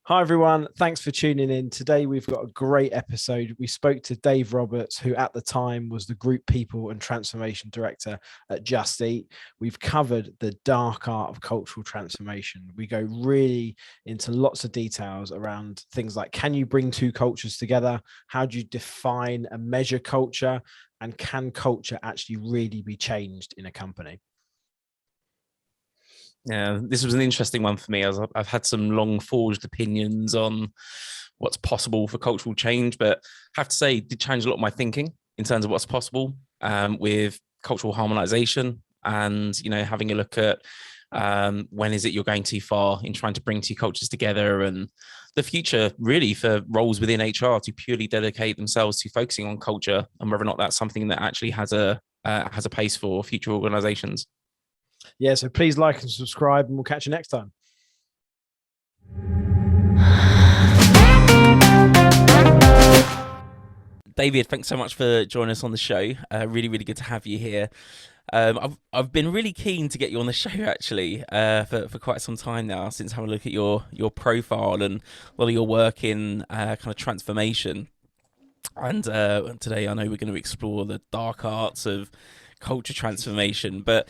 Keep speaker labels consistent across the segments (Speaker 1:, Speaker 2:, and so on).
Speaker 1: Hi, everyone. Thanks for tuning in. Today, we've got a great episode. We spoke to Dave Roberts, who at the time was the Group People and Transformation Director at Just Eat. We've covered the dark art of cultural transformation. We go really into lots of details around things like, can you bring two cultures together? How do you define and measure culture? And can culture actually really be changed in a company?
Speaker 2: Yeah, this was an interesting one for me, as I've had some long forged opinions on what's possible for cultural change, but I have to say, it did change a lot of my thinking in terms of what's possible with cultural harmonization, and having a look at when is it you're going too far in trying to bring two cultures together, and the future really for roles within HR to purely dedicate themselves to focusing on culture, and whether or not that's something that actually has a place for future organizations.
Speaker 1: Yeah, so please like and subscribe, and we'll catch you next time.
Speaker 2: David, thanks so much for joining us on the show. Really, really good to have you here. I've been really keen to get you on the show actually for quite some time now, since having a look at your profile and a lot of your work in kind of transformation. And today I know we're going to explore the dark arts of culture transformation. But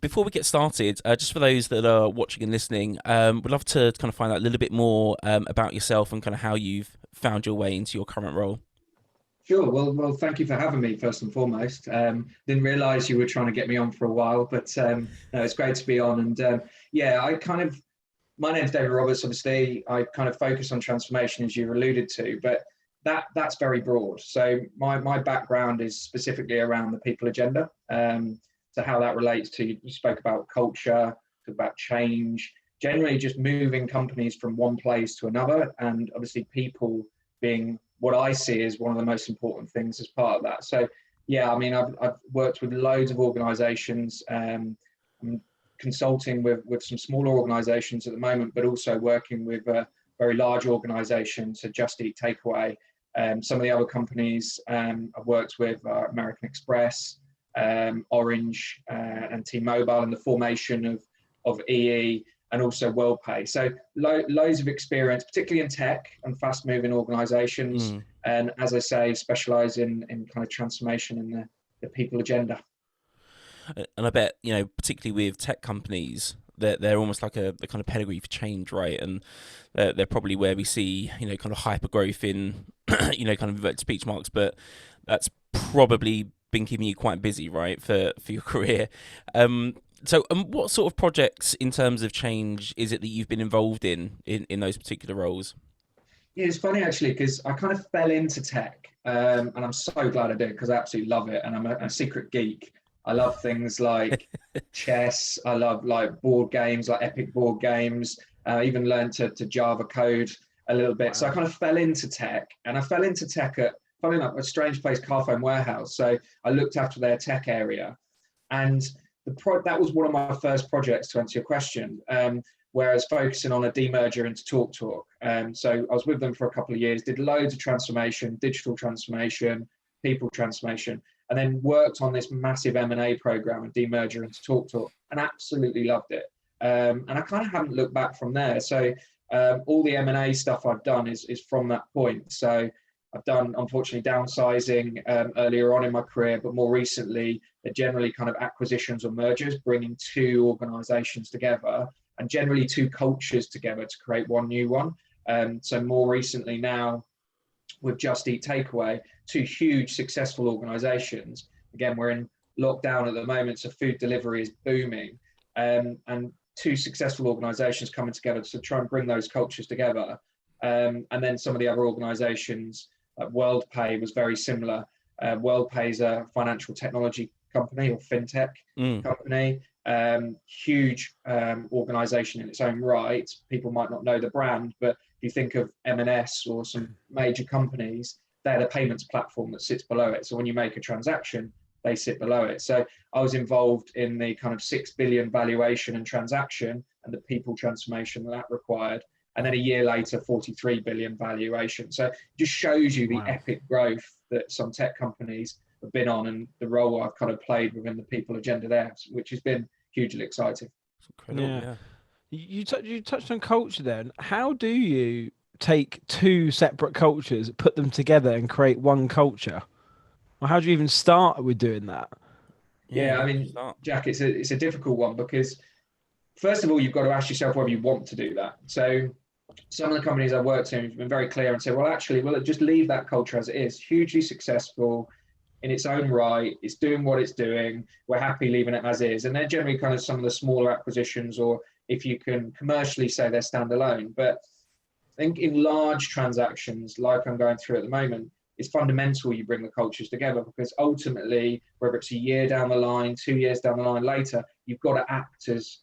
Speaker 2: before we get started, just for those that are watching and listening, we'd love to kind of find out a little bit more about yourself and kind of how you've found your way into your current role.
Speaker 3: Sure. Well, thank you for having me first and foremost. Didn't realise you were trying to get me on for a while, but no, it's great to be on. And yeah, my name's David Roberts. Obviously, I kind of focus on transformation, as you alluded to, but that's very broad. So my background is specifically around the people agenda. So how that relates to, you spoke about culture, about change, generally just moving companies from one place to another, and obviously people being what I see is one of the most important things as part of that. So yeah, I mean, I've worked with loads of organizations, I'm consulting with some smaller organizations at the moment, but also working with very large organizations, so Just Eat Takeaway. Some of the other companies I've worked with are American Express, Orange, and T-Mobile, and the formation of EE, and also WorldPay. So loads of experience, particularly in tech and fast-moving organizations. And as I say, specialize in kind of transformation and the people agenda.
Speaker 2: And I bet, particularly with tech companies, they're almost like a kind of pedigree for change, right? And they're probably where we see, kind of hyper growth in, kind of inverted speech marks, but that's probably been keeping you quite busy, right, for your career. So what sort of projects in terms of change is it that you've been involved in those particular roles?
Speaker 3: Yeah, it's funny actually, because I kind of fell into tech, and I'm so glad I did, because I absolutely love it, and I'm a secret geek. I love things like chess. I love like board games, like epic board games. I even learned to Java code a little bit. Wow. So I kind of fell into tech, and I fell into tech at, funny enough, a strange place, Carphone Warehouse. So I looked after their tech area, and that was one of my first projects, to answer your question, where I was focusing on a demerger into TalkTalk. So I was with them for a couple of years, did loads of transformation, digital transformation, people transformation, and then worked on this massive M&A program and demerger into TalkTalk, and absolutely loved it. And I kind of haven't looked back from there. So all the M&A stuff I've done is from that point. So I've done, unfortunately, downsizing earlier on in my career, but more recently, they're generally kind of acquisitions or mergers, bringing two organizations together and generally two cultures together to create one new one. So more recently now, with Just Eat Takeaway, two huge successful organizations. Again, we're in lockdown at the moment, so food delivery is booming. And two successful organizations coming together to try and bring those cultures together. And then some of the other organizations, like WorldPay was very similar. WorldPay is a financial technology company or fintech company. Huge organization in its own right. People might not know the brand, but if you think of M&S or some major companies, they're the payments platform that sits below it. So when you make a transaction, they sit below it. So I was involved in the kind of 6 billion valuation and transaction and the people transformation that required. And then a year later, 43 billion valuation. So it just shows you the epic growth that some tech companies have been on, and the role I've kind of played within the people agenda there, which has been hugely exciting.
Speaker 2: It's incredible, yeah.
Speaker 1: You touched on culture then. How do you take two separate cultures, put them together, and create one culture? Or how do you even start with doing that?
Speaker 3: Yeah, I
Speaker 2: Where do you
Speaker 3: mean,
Speaker 2: start?
Speaker 3: Jack, it's a difficult one because first of all, you've got to ask yourself whether you want to do that. So some of the companies I've worked in have been very clear and say, well, actually, well, just leave that culture as it is. Hugely successful in its own right. It's doing what it's doing. We're happy leaving it as is. And they're generally kind of some of the smaller acquisitions, or if you can commercially say they're standalone. But I think in large transactions, like I'm going through at the moment, it's fundamental you bring the cultures together, because ultimately, whether it's a year down the line, 2 years down the line later, you've got to act as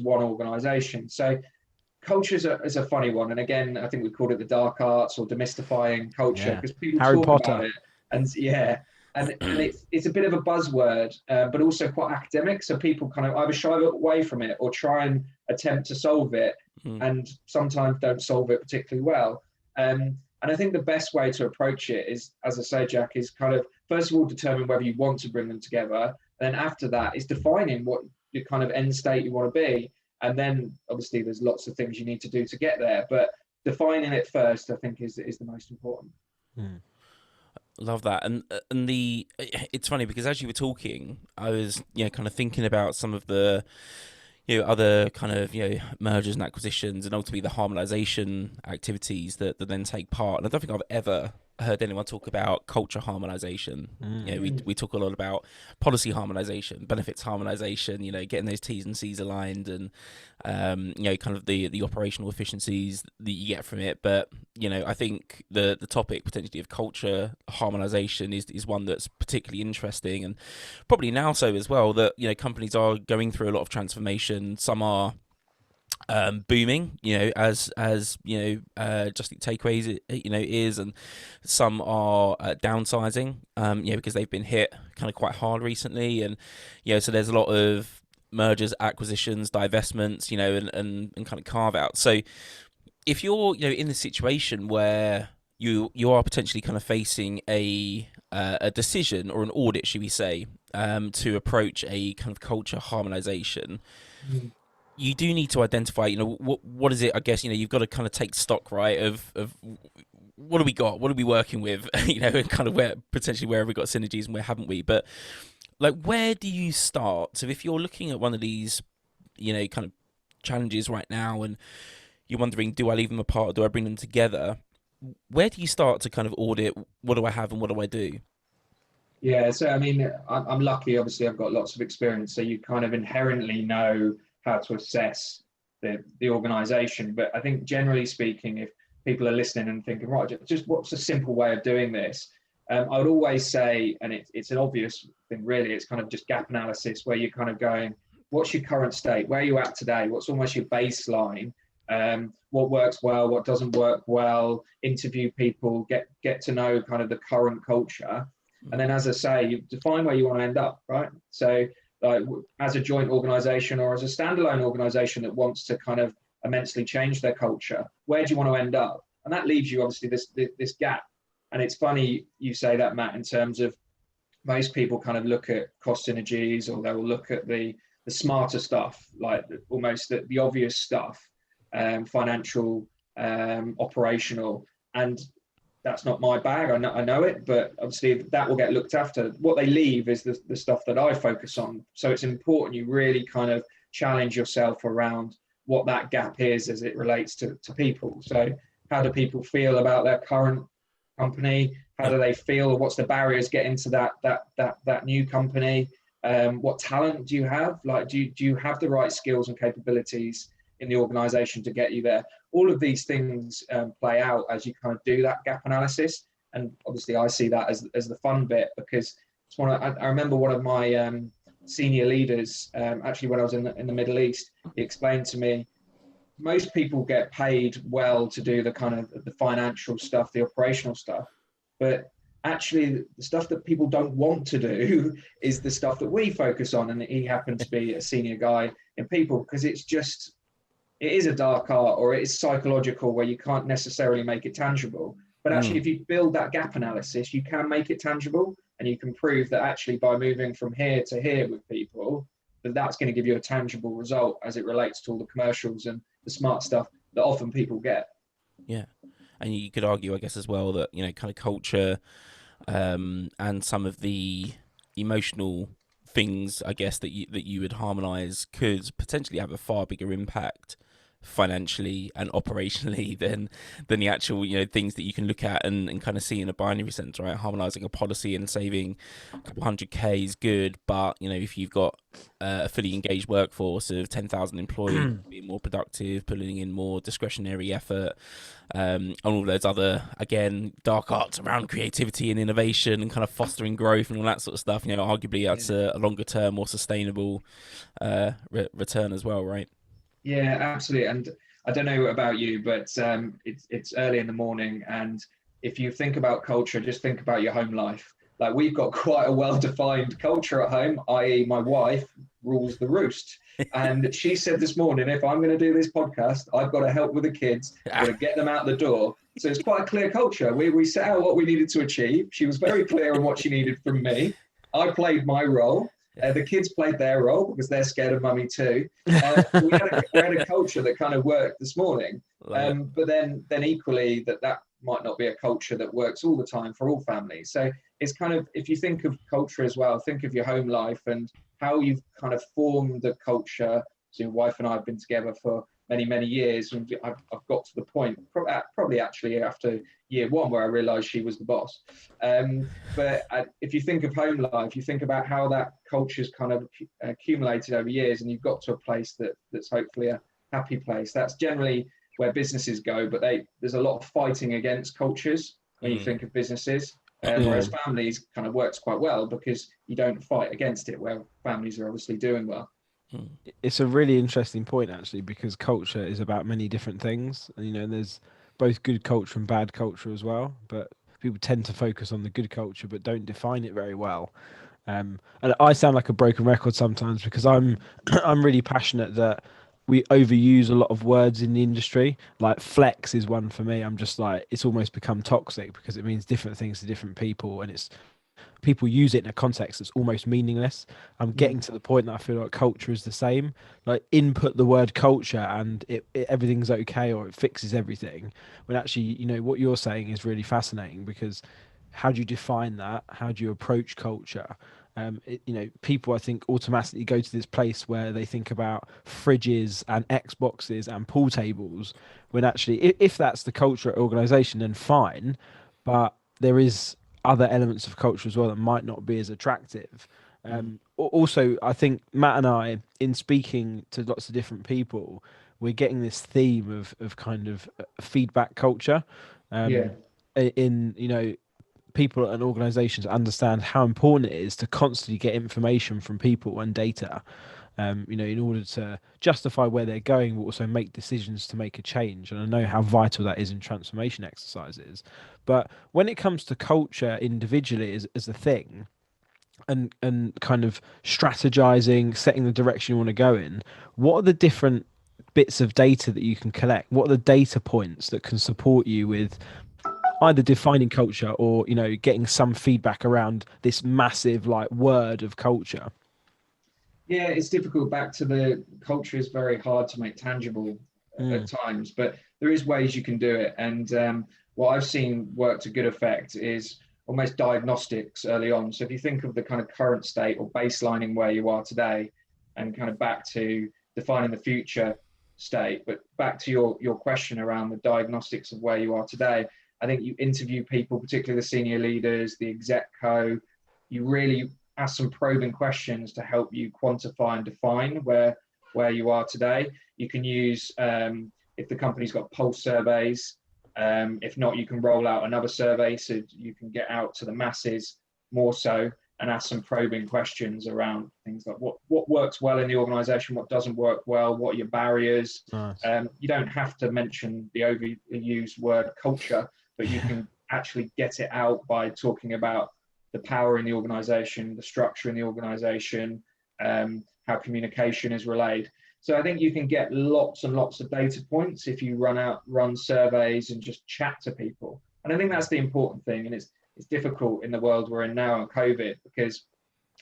Speaker 3: one organization. So culture is a funny one. And again, I think we called it the dark arts or demystifying culture,
Speaker 1: Yeah.
Speaker 3: because people
Speaker 1: Harry
Speaker 3: talk
Speaker 1: Potter.
Speaker 3: about it. And yeah, and it's a bit of a buzzword, but also quite academic. So people kind of either shy away from it or try and attempt to solve it, and sometimes don't solve it particularly well. And I think the best way to approach it is, as I say, Jack, is kind of first of all determine whether you want to bring them together. And then after that is defining what your kind of end state you want to be. And then obviously there's lots of things you need to do to get there. But defining it first, I think, is the most important.
Speaker 2: Love that. And the it's funny because as you were talking, I was kind of thinking about some of the other kind of mergers and acquisitions, and ultimately the harmonization activities that then take part. And I don't think I've ever heard anyone talk about culture harmonization. We talk a lot about policy harmonization, benefits harmonization, getting those T's and C's aligned, and kind of the operational efficiencies that you get from it. But I think the topic potentially of culture harmonization is one that's particularly interesting, and probably now so as well, that companies are going through a lot of transformation. Some are booming, as Just Eat Takeaways, is, and some are downsizing, because they've been hit kind of quite hard recently, and so there's a lot of mergers, acquisitions, divestments, and kind of carve outs. So if you're in the situation where you are potentially kind of facing a decision or an audit, should we say, to approach a kind of culture harmonization, you do need to identify, what is it? I guess you've got to kind of take stock, right, of what do we got, what are we working with, and kind of where have we got synergies and where haven't we? But like, where do you start? So if you're looking at one of these, kind of challenges right now, and you're wondering, do I leave them apart or do I bring them together? Where do you start to kind of audit? What do I have and what do I do?
Speaker 3: Yeah, so I mean, I'm lucky. Obviously, I've got lots of experience, so you kind of inherently know how to assess the organization. But I think generally speaking, if people are listening and thinking, right, just what's a simple way of doing this? I would always say, and it's an obvious thing, really, it's kind of just gap analysis, where you're kind of going, what's your current state? Where are you at today? What's almost your baseline? What works well? What doesn't work well? Interview people, get to know kind of the current culture. And then, as I say, you define where you want to end up, right? So like as a joint organization or as a standalone organization that wants to kind of immensely change their culture, where do you want to end up? And that leaves you obviously this gap. And it's funny you say that, Matt, in terms of most people kind of look at cost synergies, or they will look at the smarter stuff, like almost the obvious stuff, financial, operational, and that's not my bag. I know it, but obviously that will get looked after. What they leave is the stuff that I focus on. So it's important you really kind of challenge yourself around what that gap is as it relates to people. So how do people feel about their current company? How do they feel? What's the barriers getting to that new company? What talent do you have? Like, do you have the right skills and capabilities in the organization to get you there? All of these things play out as you kind of do that gap analysis. And obviously I see that as the fun bit, because it's I remember one of my senior leaders, actually when I was in the Middle East, he explained to me, most people get paid well to do the kind of the financial stuff, the operational stuff, but actually the stuff that people don't want to do is the stuff that we focus on. And he happened to be a senior guy in people, because it is a dark art, or it is psychological, where you can't necessarily make it tangible. But actually, if you build that gap analysis, you can make it tangible, and you can prove that actually by moving from here to here with people, but that's going to give you a tangible result as it relates to all the commercials and the smart stuff that often people get.
Speaker 2: Yeah. And you could argue, I guess, as well that, kind of culture, and some of the emotional things, I guess, that you would harmonise could potentially have a far bigger impact financially and operationally than the actual things that you can look at and kind of see in a binary sense, right? Harmonizing a policy and saving a couple 100K is good, but if you've got a fully engaged workforce of 10,000 employees, being more productive, putting in more discretionary effort, and all those other, again, dark arts around creativity and innovation and kind of fostering growth and all that sort of stuff, arguably that's a longer term, more sustainable return as well, right?
Speaker 3: Yeah, absolutely. And I don't know about you, but it's early in the morning. And if you think about culture, just think about your home life. Like, we've got quite a well-defined culture at home, i.e. my wife rules the roost. And she said this morning, if I'm going to do this podcast, I've got to help with the kids. I've got to get them out the door. So it's quite a clear culture. We set out what we needed to achieve. She was very clear on what she needed from me. I played my role. The kids played their role because they're scared of mummy too. We had a culture that kind of worked this morning. But then equally that might not be a culture that works all the time for all families. So it's kind of, if you think of culture as well, think of your home life and how you've kind of formed the culture. So my wife and I have been together for many, many years, and I've got to the point, probably actually after year one, where I realised she was the boss. But if you think of home life, you think about how that culture's kind of accumulated over years, and you've got to a place that's hopefully a happy place. That's generally where businesses go, but there's a lot of fighting against cultures when you think of businesses. Whereas families kind of works quite well because you don't fight against it, where families are obviously doing well.
Speaker 1: It's a really interesting point, actually, because culture is about many different things. There's both good culture and bad culture as well, but people tend to focus on the good culture but don't define it very well. And I sound like a broken record sometimes because I'm I'm really passionate that we overuse a lot of words in the industry. Like flex is one for me. I'm just like, it's almost become toxic because it means different things to different people, and it's people use it in a context that's almost meaningless. I'm getting to the point that I feel like culture is the same. Like, input the word culture and everything's okay, or it fixes everything. When actually, what you're saying is really fascinating, because how do you define that? How do you approach culture? People, I think, automatically go to this place where they think about fridges and Xboxes and pool tables, when actually, if that's the culture at organization, then fine. But there is other elements of culture as well that might not be as attractive. Also, I think Matt and I, in speaking to lots of different people, we're getting this theme of kind of feedback culture. People and organizations understand how important it is to constantly get information from people and data, in order to justify where they're going, but also make decisions to make a change. And I know how vital that is in transformation exercises. But when it comes to culture individually as a thing, and kind of strategizing, setting the direction you want to go in, what are the different bits of data that you can collect? What are the data points that can support you with either defining culture or getting some feedback around this massive word of culture?
Speaker 3: Yeah, it's difficult. Back to the culture is very hard to make tangible at times, but there is ways you can do it. And what I've seen work to good effect is almost diagnostics early on. So if you think of the kind of current state or baselining where you are today, and kind of back to defining the future state, but back to your question around the diagnostics of where you are today, I think you interview people, particularly the senior leaders, the exec-co, you really ask some probing questions to help you quantify and define where you are today. You can use, if the company's got pulse surveys, if not, you can roll out another survey so you can get out to the masses more so and ask some probing questions around things like what works well in the organization, what doesn't work well, what are your barriers.
Speaker 1: Nice.
Speaker 3: You don't have to mention the overused word culture, but you can actually get it out by talking about the power in the organization, the structure in the organization, how communication is relayed. So I think you can get lots and lots of data points if you run surveys and just chat to people. And I think that's the important thing. And it's difficult in the world we're in now on COVID, because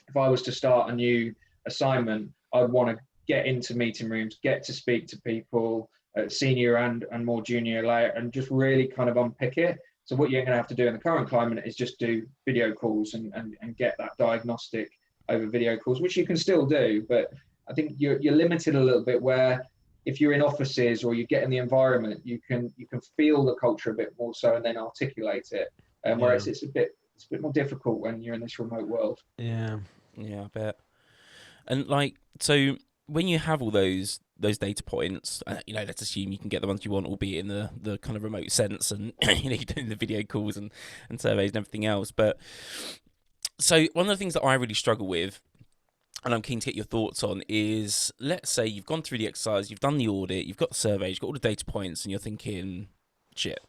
Speaker 3: if I was to start a new assignment, I'd want to get into meeting rooms, get to speak to people at senior and more junior layer, and just really kind of unpick it. So what you're going to have to do in the current climate is just do video calls and get that diagnostic over video calls, which you can still do. But I think you're limited a little bit where if you're in offices or you get in the environment, you can feel the culture a bit more so and then articulate it. Whereas it's a bit more difficult when you're in this remote world.
Speaker 2: Yeah, I bet. And like, so when you have all those data points, let's assume you can get the ones you want, albeit in the kind of remote sense, and you're doing the video calls and surveys and everything else. But so one of the things that I really struggle with, and I'm keen to get your thoughts on, is let's say you've gone through the exercise, you've done the audit, you've got the surveys, you've got all the data points, and you're thinking, shit,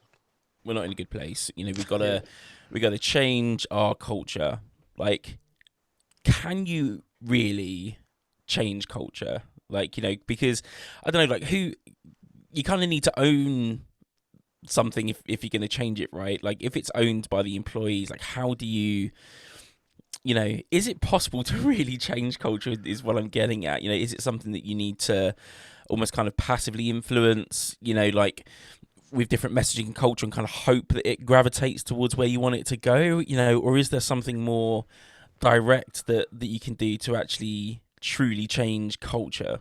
Speaker 2: we're not in a good place. We've got to change our culture. Like, can you really change culture? Like, because I don't know, like, who you kind of need to own something if you're going to change it, right? Like, if it's owned by the employees, like, how do you, is it possible to really change culture is what I'm getting at. Is it something that you need to almost kind of passively influence, like with different messaging and culture, and kind of hope that it gravitates towards where you want it to go, or is there something more direct that you can do to actually truly change culture?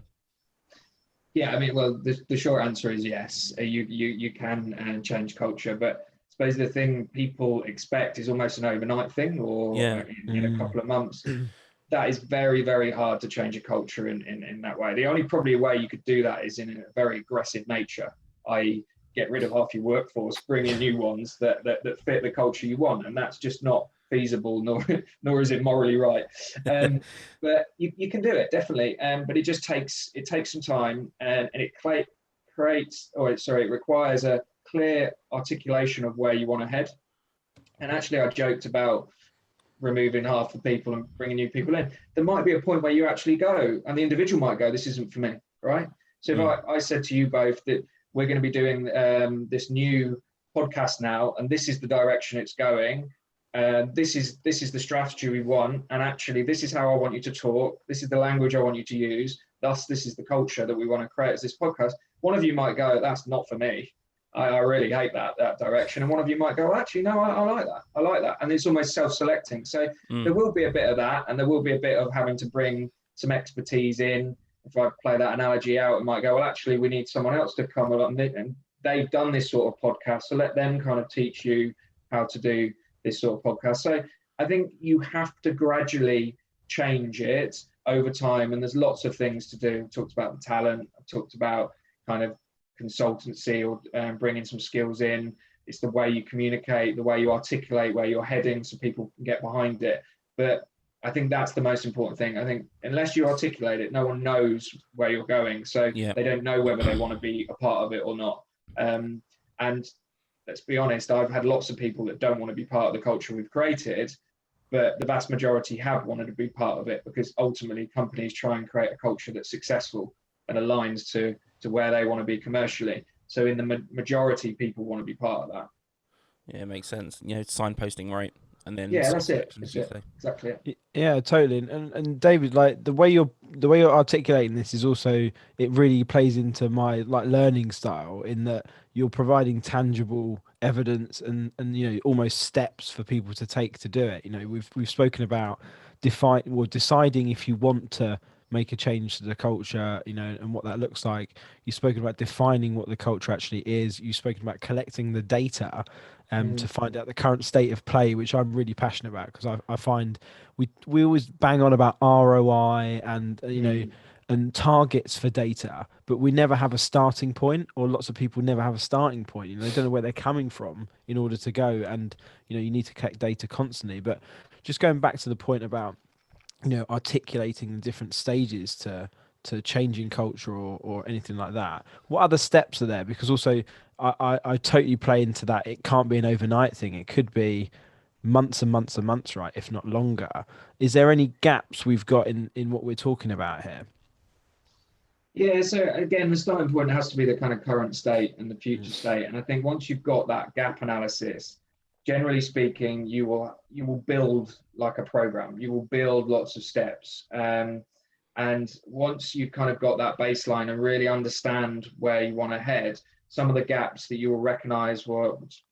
Speaker 3: Yeah, I mean, well, the short answer is yes. You can change culture, but I suppose the thing people expect is almost an overnight thing, or in a couple of months. That is very, very hard to change a culture in that way. The only probably way you could do that is in a very aggressive nature, i.e., get rid of half your workforce, bring in new ones that fit the culture you want, and that's just not feasible, nor is it morally right. But you can do it, definitely. But it just takes some time, and it requires a clear articulation of where you want to head. And actually, I joked about removing half the people and bringing new people in. There might be a point where you actually go, and the individual might go, this isn't for me, right? So if I said to you both that we're going to be doing this new podcast now, and this is the direction it's going, this is the strategy we want, and actually this is how I want you to talk, this is the language I want you to use, thus this is the culture that we want to create as this podcast. One of you might go, that's not for me, I really hate that direction, and one of you might go, actually no, I like that, and it's almost self-selecting. So there will be a bit of that, and there will be a bit of having to bring some expertise in. If I play that analogy out, it might go, well, actually we need someone else to come along, and they've done this sort of podcast, so let them kind of teach you how to do this sort of podcast. So I think you have to gradually change it over time, and there's lots of things to do. I've talked about the talent, I've talked about kind of consultancy or bringing some skills in. It's the way you communicate, the way you articulate where you're heading so people can get behind it. But I think that's the most important thing. I think unless you articulate it, no one knows where you're going. So they don't know whether they want to be a part of it or not. And let's be honest, I've had lots of people that don't want to be part of the culture we've created, but the vast majority have wanted to be part of it, because ultimately companies try and create a culture that's successful and aligns to where they want to be commercially. So in the majority, people want to be part of that.
Speaker 2: Yeah, it makes sense. Signposting, right? And then
Speaker 3: that's it. Exactly it.
Speaker 1: Yeah, totally. And David, like the way you're articulating this is also, it really plays into my like learning style, in that you're providing tangible evidence and almost steps for people to take to do it. We've spoken about deciding if you want to make a change to the culture, and what that looks like. You've spoken about defining what the culture actually is. You've spoken about collecting the data to find out the current state of play, which I'm really passionate about, because I find we always bang on about ROI and and targets for data, but we never have a starting point, or lots of people never have a starting point. They don't know where they're coming from in order to go, and you need to collect data constantly. But just going back to the point about articulating the different stages to changing culture or anything like that, what other steps are there? Because also I totally play into that. It can't be an overnight thing. It could be months and months and months, right, if not longer. Is there any gaps we've got in what we're talking about here?
Speaker 3: Yeah, so again, the starting point has to be the kind of current state and the future state. And I think once you've got that gap analysis, generally speaking, you will build like a program. You will build lots of steps. And once you've kind of got that baseline and really understand where you want to head, some of the gaps that you will recognize,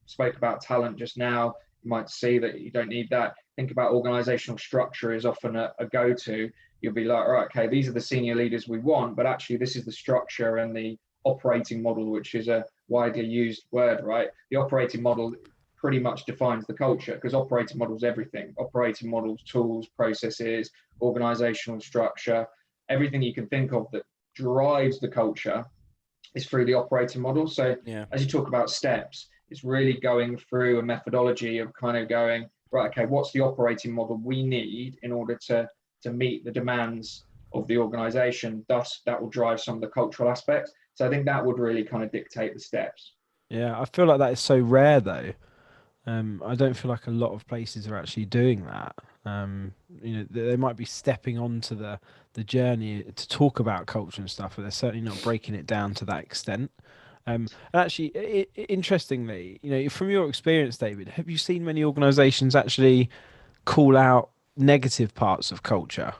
Speaker 3: spoke about talent just now, you might see that you don't need that. Think about organizational structure is often a go-to. You'll be like, all right, okay, these are the senior leaders we want, but actually this is the structure and the operating model, which is a widely used word, right? The operating model pretty much defines the culture, because operating model is everything. Operating models, tools, processes, organizational structure, everything you can think of that drives the culture is through the operating model. So as you talk about steps, it's really going through a methodology of kind of going, right, okay, what's the operating model we need in order to meet the demands of the organization? Thus, that will drive some of the cultural aspects. So I think that would really kind of dictate the steps.
Speaker 1: Yeah, I feel like that is so rare though. I don't feel like a lot of places are actually doing that. They might be stepping onto the journey to talk about culture and stuff, but they're certainly not breaking it down to that extent. And actually, interestingly, from your experience, David, have you seen many organisations actually call out negative parts of culture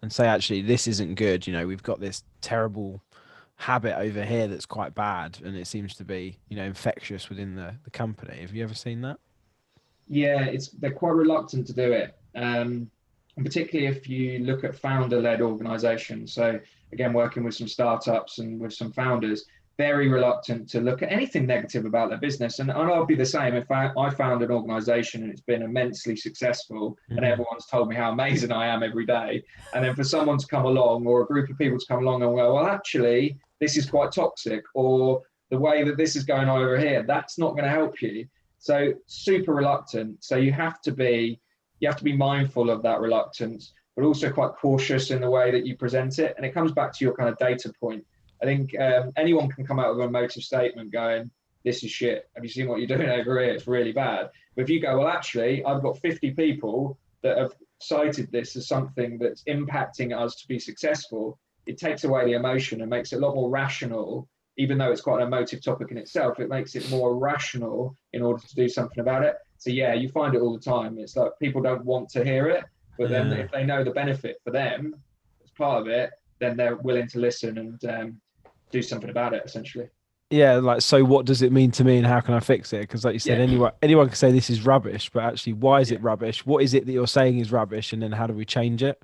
Speaker 1: and say, actually, this isn't good? We've got this terrible habit over here that's quite bad, and it seems to be, infectious within the company. Have you ever seen that?
Speaker 3: Yeah, they're quite reluctant to do it. And particularly if you look at founder-led organizations. So again, working with some startups and with some founders, very reluctant to look at anything negative about their business. And I'll be the same. If I found an organization and it's been immensely successful and everyone's told me how amazing I am every day, and then for someone to come along or a group of people to come along and go, well, actually, this is quite toxic, or the way that this is going on over here, that's not going to help you. So super reluctant. So you have to be mindful of that reluctance, but also quite cautious in the way that you present it. And it comes back to your kind of data point. I think anyone can come out with a motive statement going, this is shit. Have you seen what you're doing over here? It's really bad. But if you go, well, actually, I've got 50 people that have cited this as something that's impacting us to be successful, it takes away the emotion and makes it a lot more rational. Even though it's quite an emotive topic in itself, it makes it more rational in order to do something about it. So yeah, you find it all the time. It's like people don't want to hear it, but then if they know the benefit for them as part of it, then they're willing to listen and do something about it, essentially.
Speaker 1: Yeah, like, so what does it mean to me and how can I fix it? Because like you said, anyone can say this is rubbish, but actually, why is it rubbish? What is it that you're saying is rubbish? And then how do we change it?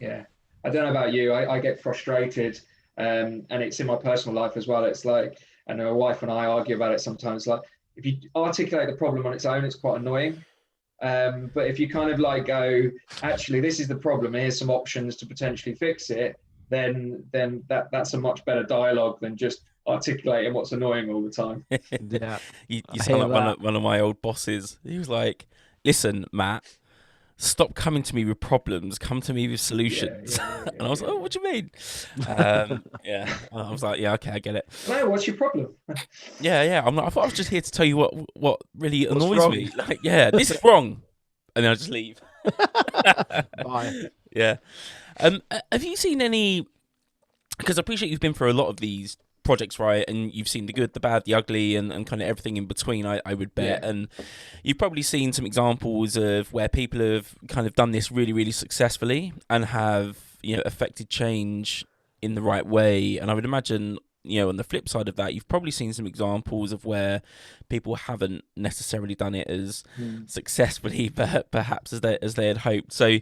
Speaker 3: Yeah, I don't know about you. I get frustrated. And it's in my personal life as well. It's like, and my wife and I argue about it sometimes. Like, if you articulate the problem on its own, it's quite annoying. But if you kind of like go, actually, this is the problem, here's some options to potentially fix it, then that's a much better dialogue than just articulating what's annoying all the time.
Speaker 1: Yeah,
Speaker 2: you sound like one of my old bosses. He was like, listen, Matt, stop coming to me with problems, come to me with solutions. And I was like, oh, what do you mean? I was like, yeah, okay, I get it.
Speaker 3: No, what's your problem?
Speaker 2: Yeah. I thought I was just here to tell you what really annoys me. Like, yeah, this is wrong. And then I just leave.
Speaker 1: Bye.
Speaker 2: Yeah. Have you seen any, because I appreciate you've been through a lot of these projects, right, and you've seen the good, the bad, the ugly, and kind of everything in between, I would bet. And you've probably seen some examples of where people have kind of done this really, really successfully and have, affected change in the right way. And I would imagine, on the flip side of that, you've probably seen some examples of where people haven't necessarily done it as successfully, but perhaps as they had hoped. So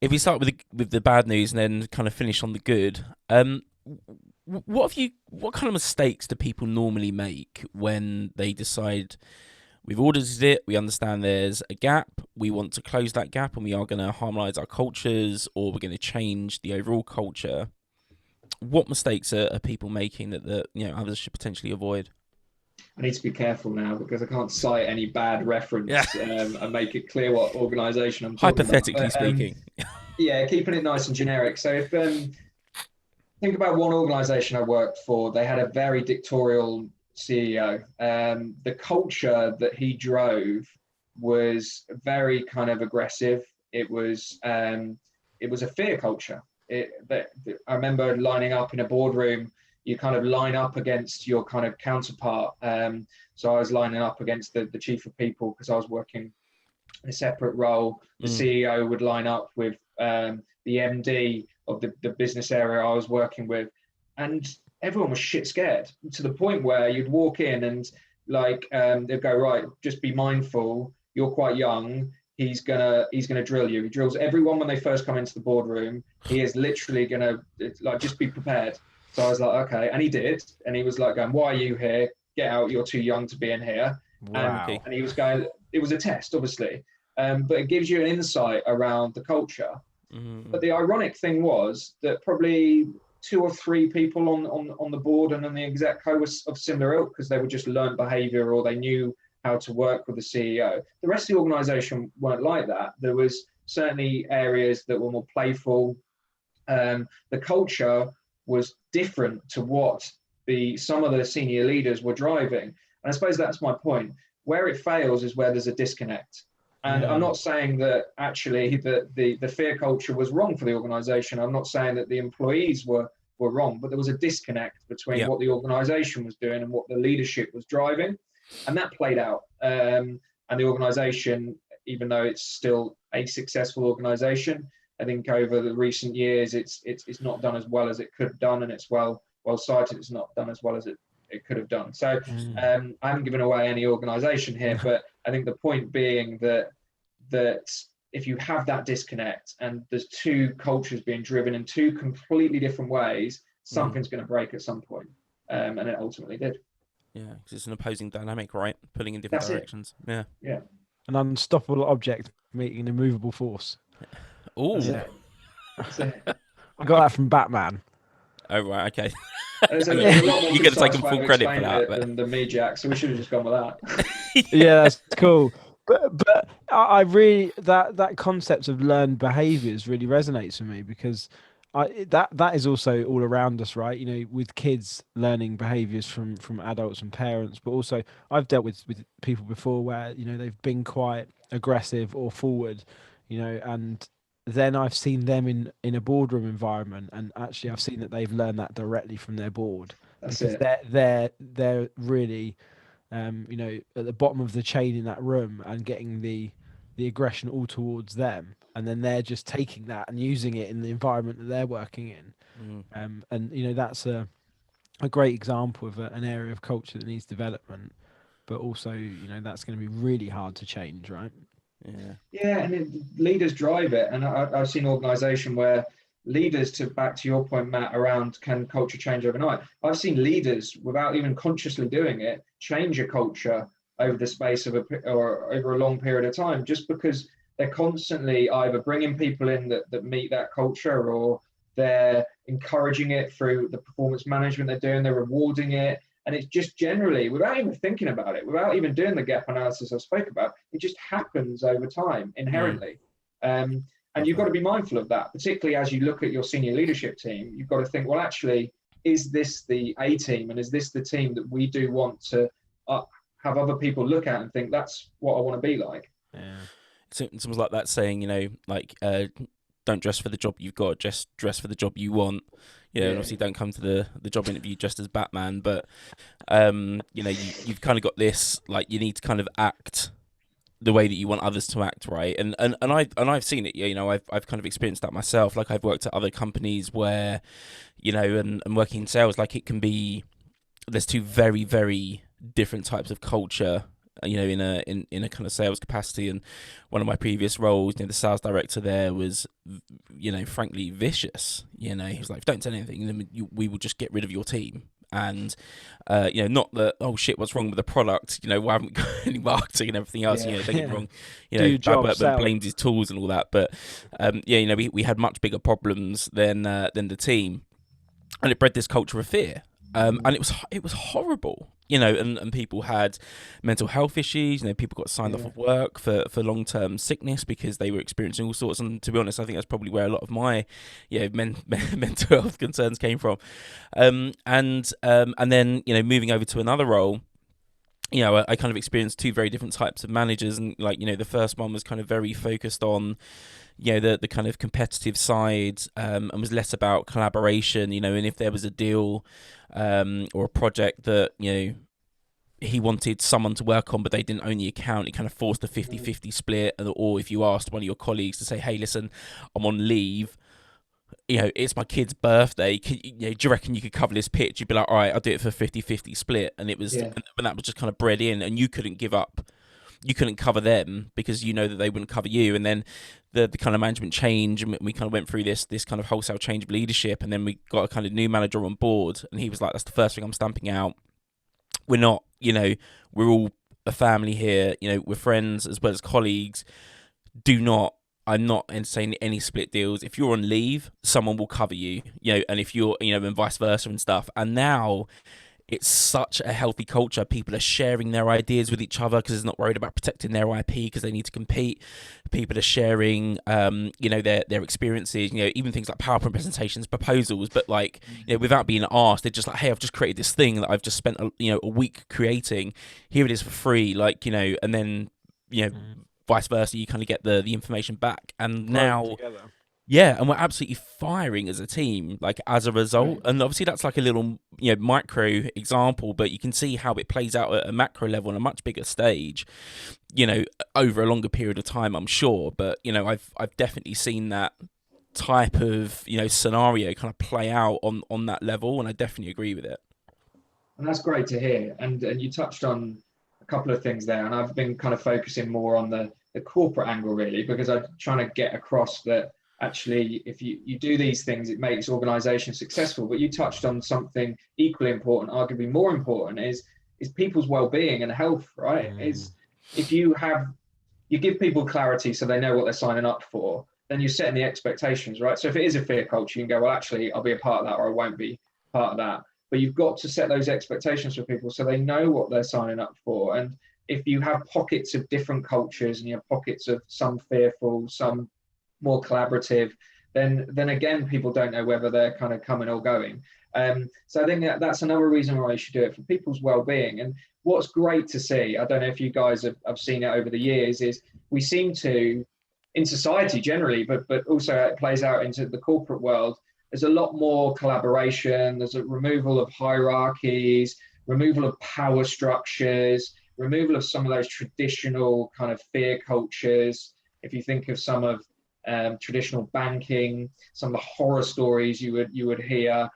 Speaker 2: if we start with the bad news and then kind of finish on the good, what kind of mistakes do people normally make when they decide we've audited it, we understand there's a gap, we want to close that gap, and we are going to harmonise our cultures, or we're going to change the overall culture? What mistakes are people making that others should potentially avoid?
Speaker 3: I need to be careful now because I can't cite any bad reference and make it clear what organisation I'm talking
Speaker 2: Hypothetically
Speaker 3: about.
Speaker 2: speaking.
Speaker 3: Keeping it nice and generic. So if think about one organisation I worked for, they had a very dictatorial CEO. The culture that he drove was very kind of aggressive. It was a fear culture. I remember lining up in a boardroom. You kind of line up against your kind of counterpart. So I was lining up against the chief of people because I was working in a separate role. The CEO would line up with the the MD of the business area I was working with, and everyone was shit scared to the point where you'd walk in and like they'd go, right, just be mindful, you're quite young. He's gonna drill you. He drills everyone when they first come into the boardroom. He is literally gonna like just be prepared. So I was like, okay, and he did, and he was like going, why are you here? Get out, you're too young to be in here.
Speaker 1: Wow.
Speaker 3: And he was going, it was a test, obviously, but it gives you an insight around the culture.
Speaker 2: Mm-hmm.
Speaker 3: But the ironic thing was that probably 2 or 3 people on the board and on the exec co was of similar ilk, because they were just learned behavior or they knew how to work with the CEO. The rest of the organization weren't like that. There was certainly areas that were more playful. The culture was different to what some of the senior leaders were driving. And I suppose that's my point. Where it fails is where there's a disconnect. And I'm not saying that actually the fear culture was wrong for the organization. I'm not saying that the employees were wrong, but there was a disconnect between what the organization was doing and what the leadership was driving. And that played out. And the organization, even though it's still a successful organization, I think over the recent years, it's not done as well as it could have done, and it's well cited. It's not done as well as it could have done. So I haven't given away any organization here, but I think the point being that if you have that disconnect and there's 2 cultures being driven in 2 completely different ways, something's going to break at some point. And it ultimately did.
Speaker 2: Yeah, because it's an opposing dynamic, right? Pulling in different directions. Yeah.
Speaker 1: An unstoppable object meeting an immovable force.
Speaker 2: Oh,
Speaker 3: That's it.
Speaker 1: I got that from Batman.
Speaker 2: Oh, right, okay.
Speaker 3: There's a lot more
Speaker 2: You're going to take
Speaker 3: precise way
Speaker 2: full
Speaker 3: of
Speaker 2: credit for
Speaker 3: explaining
Speaker 2: that.
Speaker 3: it than me, Jack, so we should have just gone with that.
Speaker 1: Yeah, that's cool. But I really that concept of learned behaviors really resonates with me, because that is also all around us, right? You know, with kids learning behaviors from adults and parents, but also I've dealt with people before where, you know, they've been quite aggressive or forward, you know, and then I've seen them in a boardroom environment, and actually I've seen that they've learned that directly from their board.
Speaker 3: That's
Speaker 1: because
Speaker 3: it.
Speaker 1: they're really you know, at the bottom of the chain in that room and getting the aggression all towards them, and then they're just taking that and using it in the environment that they're working in. And you know, that's a great example of an area of culture that needs development, but also, you know, that's going to be really hard to change, right?
Speaker 3: Yeah, and leaders drive it, and I've seen organisation where leaders, back to your point, Matt, around can culture change overnight. I've seen leaders, without even consciously doing it, change a culture over the space of over a long period of time, just because they're constantly either bringing people in that meet that culture, or they're encouraging it through the performance management they're doing, they're rewarding it. And it's just generally, without even thinking about it, without even doing the gap analysis I spoke about, it just happens over time inherently. And you've got to be mindful of that, particularly as you look at your senior leadership team. You've got to think, well, actually, is this the A team, and is this the team that we do want to have other people look at and think that's what I want to be like?
Speaker 2: Yeah. It's almost like that saying, you know, like don't dress for the job you've got, just dress for the job you want. You know, and obviously don't come to the job interview just as Batman, but you know, you've kind of got this, like, you need to kind of act the way that you want others to act, right? And I've seen it, you know, I've kind of experienced that myself. Like, I've worked at other companies where, you know, and working in sales, like, it can be, there's 2 very, very different types of culture, you know, in a kind of sales capacity. And one of my previous roles, you know, the sales director there was, you know, frankly vicious. You know, he was like, don't say anything, then we will just get rid of your team. And you know, not that, oh shit, what's wrong with the product? You know, why haven't we got any marketing and everything else? You know, don't get me wrong. You know, Bad blames his tools and all that. But yeah, you know, we had much bigger problems than the team, and it bred this culture of fear. And it was horrible, you know, and people had mental health issues. You know, people got signed off of work for long-term sickness because they were experiencing all sorts. And to be honest, I think that's probably where a lot of my, you know, mental health concerns came from. And then, you know, moving over to another role, you know, I kind of experienced 2 very different types of managers. And, like, you know, the first one was kind of very focused on, you know, the kind of competitive side, and was less about collaboration, you know, and if there was a deal or a project that, you know, he wanted someone to work on but they didn't own the account, it kind of forced a 50-50 split. Or if you asked one of your colleagues to say, hey, listen, I'm on leave, it's my kid's birthday. Do you reckon you could cover this pitch? You'd be like, all right, I'll do it for 50-50 split. And and that was just kind of bred in, and you couldn't give up. You couldn't cover them because you know that they wouldn't cover you. And then the kind of management change, and we kind of went through this kind of wholesale change of leadership. And then we got a kind of new manager on board, and he was like, that's the first thing I'm stamping out. We're not, we're all a family here. We're friends as well as colleagues. I'm not entertaining any split deals. If you're on leave, someone will cover you, and if you're, and vice versa and stuff. And now it's such a healthy culture. People are sharing their ideas with each other because they're not worried about protecting their IP because they need to compete. People are sharing, their experiences, even things like PowerPoint presentations, proposals, but like, without being asked, they're just like, hey, I've just created this thing that I've just spent, a week creating. Here it is for free. Like, and then, vice versa, you kind of get the information back. And now, and we're absolutely firing as a team, like as a result. And obviously that's like a little, micro example, but you can see how it plays out at a macro level on a much bigger stage, over a longer period of time, I'm sure. But, I've definitely seen that type of, scenario kind of play out on that level. And I definitely agree with it.
Speaker 3: And that's great to hear. And you touched on a couple of things there, and I've been kind of focusing more on the corporate angle, really, because I'm trying to get across that actually, if you do these things, it makes organizations successful. But you touched on something equally important, arguably more important, is people's well-being and health, right? Is if you give people clarity so they know what they're signing up for, then you're setting the expectations, right? So if it is a fear culture, you can go, well, actually, I'll be a part of that, or I won't be part of that. But you've got to set those expectations for people so they know what they're signing up for. And if you have pockets of different cultures and you have pockets of some fearful, some more collaborative, then again, people don't know whether they're kind of coming or going. So I think that's another reason why you should do it, for people's well-being. And what's great to see, I don't know if you guys have seen it over the years, is we seem to, in society generally, but also it plays out into the corporate world, there's a lot more collaboration, there's a removal of hierarchies, removal of power structures, removal of some of those traditional kind of fear cultures. If you think of some of traditional banking, some of the horror stories you would hear,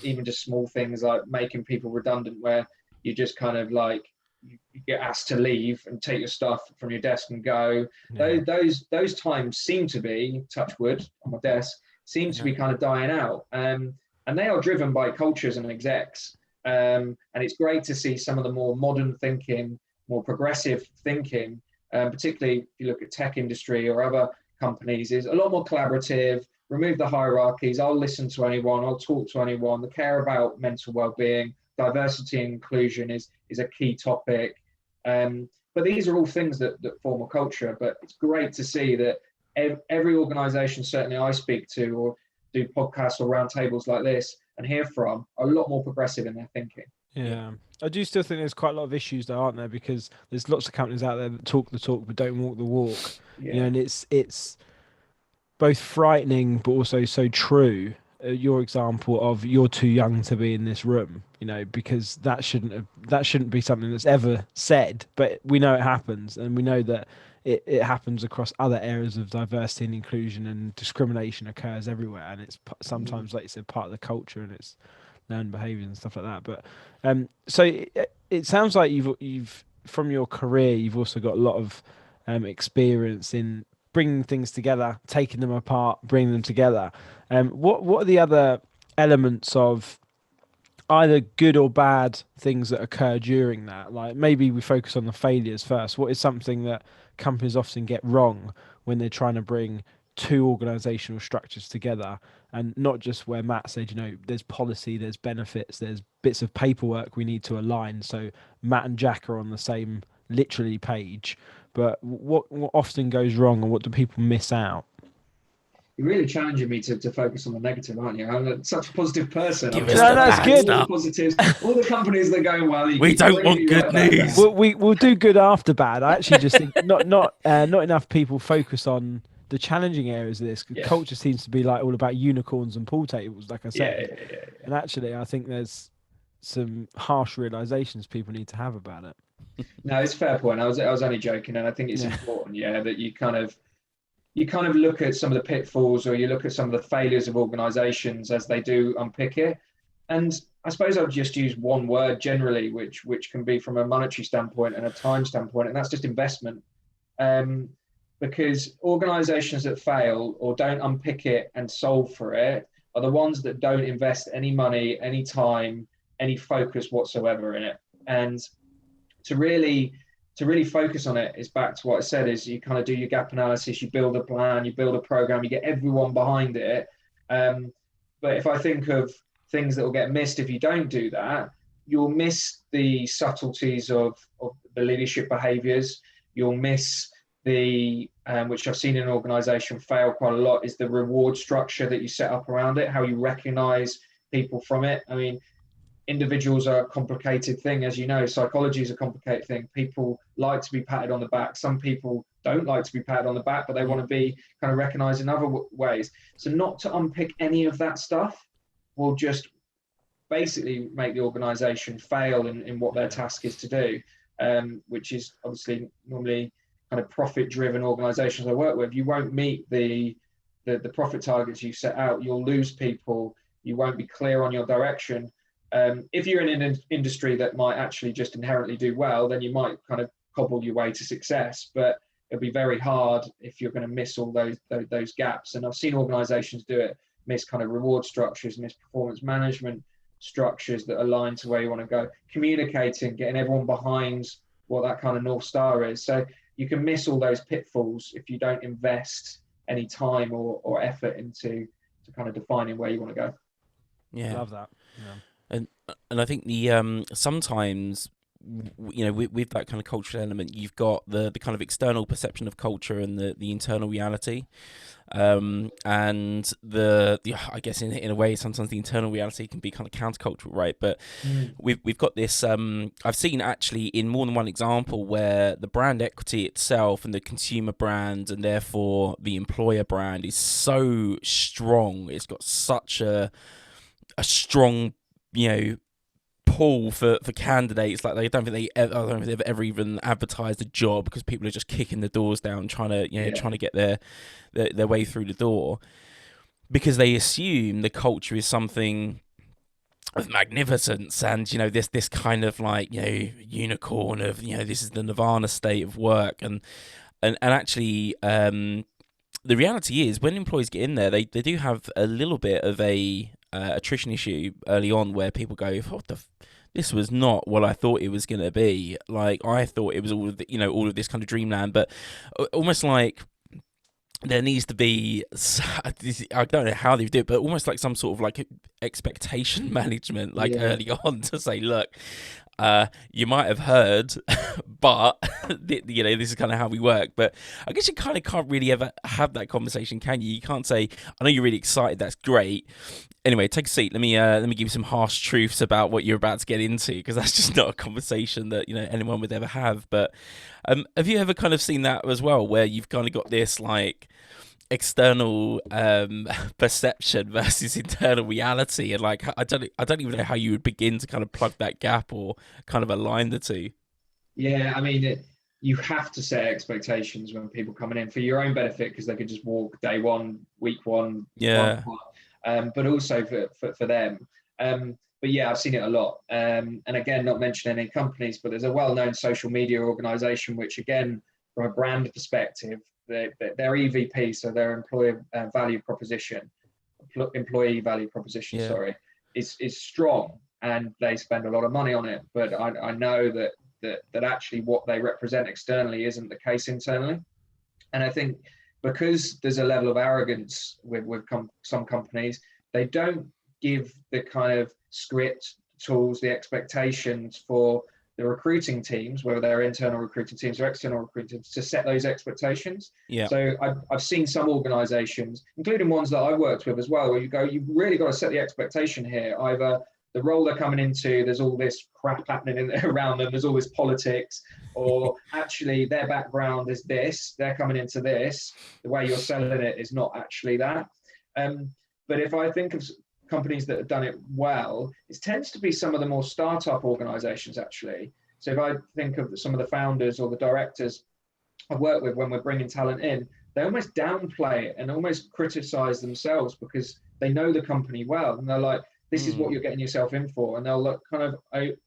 Speaker 3: even just small things like making people redundant, where you just kind of like you get asked to leave and take your stuff from your desk and go. Those times seem to be, touch wood on my desk, seem to be kind of dying out, and they are driven by cultures and execs. And it's great to see some of the more modern thinking, more progressive thinking, particularly if you look at tech industry or other companies, is a lot more collaborative, remove the hierarchies. I'll listen to anyone, I'll talk to anyone. They care about mental well-being, diversity and inclusion is a key topic. But these are all things that form a culture. But it's great to see that every organization, certainly I speak to or do podcasts or roundtables like this and hear from, are a lot more progressive in their thinking.
Speaker 1: Yeah. I do still think there's quite a lot of issues though, aren't there? Because there's lots of companies out there that talk the talk but don't walk the walk. And it's both frightening but also so true. Your example of you're too young to be in this room, because that shouldn't be something that's ever said, but we know it happens, and we know that it happens across other areas of diversity and inclusion, and discrimination occurs everywhere, and it's sometimes, like you said, part of the culture, and it's learned behaviors and stuff like that. But so it sounds like you've from your career, you've also got a lot of experience in bringing things together, taking them apart, bringing them together. What are the other elements of either good or bad things that occur during that? Like, maybe we focus on the failures first. What is something that companies often get wrong when they're trying to bring two organizational structures together? And not just where Matt said, there's policy, there's benefits, there's bits of paperwork we need to align so Matt and Jack are on the same literally page. But what often goes wrong, and what do people miss out?
Speaker 3: You're really challenging me to focus on the negative, aren't you? I'm such a positive person.
Speaker 1: That's good.
Speaker 3: All the positives, all the companies that are going well.
Speaker 2: We don't want good news.
Speaker 1: We'll do good after bad. I actually just think not enough people focus on the challenging areas of this. Culture seems to be like all about unicorns and pool tables, like I said. And actually, I think there's some harsh realizations people need to have about it.
Speaker 3: No, it's a fair point. I was only joking, and I think it's important, that you kind of you kind of look at some of the pitfalls, or you look at some of the failures of organizations as they do unpick it. And I suppose I would just use one word generally, which can be from a monetary standpoint and a time standpoint, and that's just investment. Because organizations that fail or don't unpick it and solve for it are the ones that don't invest any money, any time, any focus whatsoever in it. And to really focus on it is back to what I said, is you kind of do your gap analysis, you build a plan, you build a program, you get everyone behind it. But if I think of things that will get missed if you don't do that, you'll miss the subtleties of the leadership behaviors. You'll miss the, which I've seen in an organization fail quite a lot, is the reward structure that you set up around it, how you recognize people from it. I mean, individuals are a complicated thing, as you know. Psychology is a complicated thing. People like to be patted on the back. Some people don't like to be patted on the back, but they want to be kind of recognized in other ways. So not to unpick any of that stuff will just basically make the organization fail in what their task is to do, which is obviously normally kind of profit-driven organizations I work with. You won't meet the profit targets you set out. You'll lose people. You won't be clear on your direction. If you're in an industry that might actually just inherently do well, then you might kind of cobble your way to success. But it'll be very hard if you're going to miss all those gaps. And I've seen organizations do it, miss kind of reward structures, miss performance management structures that align to where you want to go, communicating, getting everyone behind what that kind of North Star is. So you can miss all those pitfalls if you don't invest any time or effort into kind of defining where you want to go.
Speaker 2: Yeah,
Speaker 1: Love that. Yeah.
Speaker 2: And I think the sometimes, you know, with that kind of cultural element, you've got the kind of external perception of culture and the internal reality, and I guess in a way sometimes the internal reality can be kind of countercultural, right? But we've got this. I've seen actually in more than one example where the brand equity itself and the consumer brand and therefore the employer brand is so strong. It's got such a strong, you know, pull for candidates. Like I don't think they've ever even advertised a job because people are just kicking the doors down trying to get their way through the door, because they assume the culture is something of magnificence and, you know, this kind of like, you know, unicorn of, you know, this is the nirvana state of work, and actually the reality is when employees get in there, they do have a little bit of a attrition issue early on where people go, this was not what I thought it was going to be. Like, I thought it was all of this kind of dreamland, but almost like there needs to be, I don't know how they do it, but almost like some sort of like expectation management, like early on, to say, look, you might have heard, but you know, this is kind of how we work. But I guess you kind of can't really ever have that conversation, can you? You can't say, I know you're really excited, that's great. Anyway, take a seat. Let me give you some harsh truths about what you're about to get into, because that's just not a conversation that, you know, anyone would ever have. But have you ever kind of seen that as well, where you've kind of got this like external perception versus internal reality, and like I don't even know how you would begin to kind of plug that gap or kind of align the two?
Speaker 3: Yeah, I mean, you have to set expectations when people coming in for your own benefit, because they could just walk day one, week one, but also for them. But yeah, I've seen it a lot. And again, not mentioning any companies, but there's a well-known social media organization, which again, from a brand perspective, their EVP, so their employee value proposition, sorry, is strong, and they spend a lot of money on it. But I know that actually what they represent externally isn't the case internally. And I think because there's a level of arrogance with some companies, they don't give the kind of script, tools, the expectations for the recruiting teams, whether they're internal recruiting teams or external recruiting teams, to set those expectations. Yeah. So I've seen some organizations, including ones that I worked with as well, where you go, you've really got to set the expectation here. Either the role they're coming into, there's all this crap happening around them, there's all this politics, or actually their background is this, they're coming into this, the way you're selling it is not actually that. But if I think of companies that have done it well, it tends to be some of the more startup organizations, actually. So if I think of some of the founders or the directors I've worked with when we're bringing talent in, they almost downplay it and almost criticize themselves because they know the company well, and they're like, this is what you're getting yourself in for, and they'll look kind of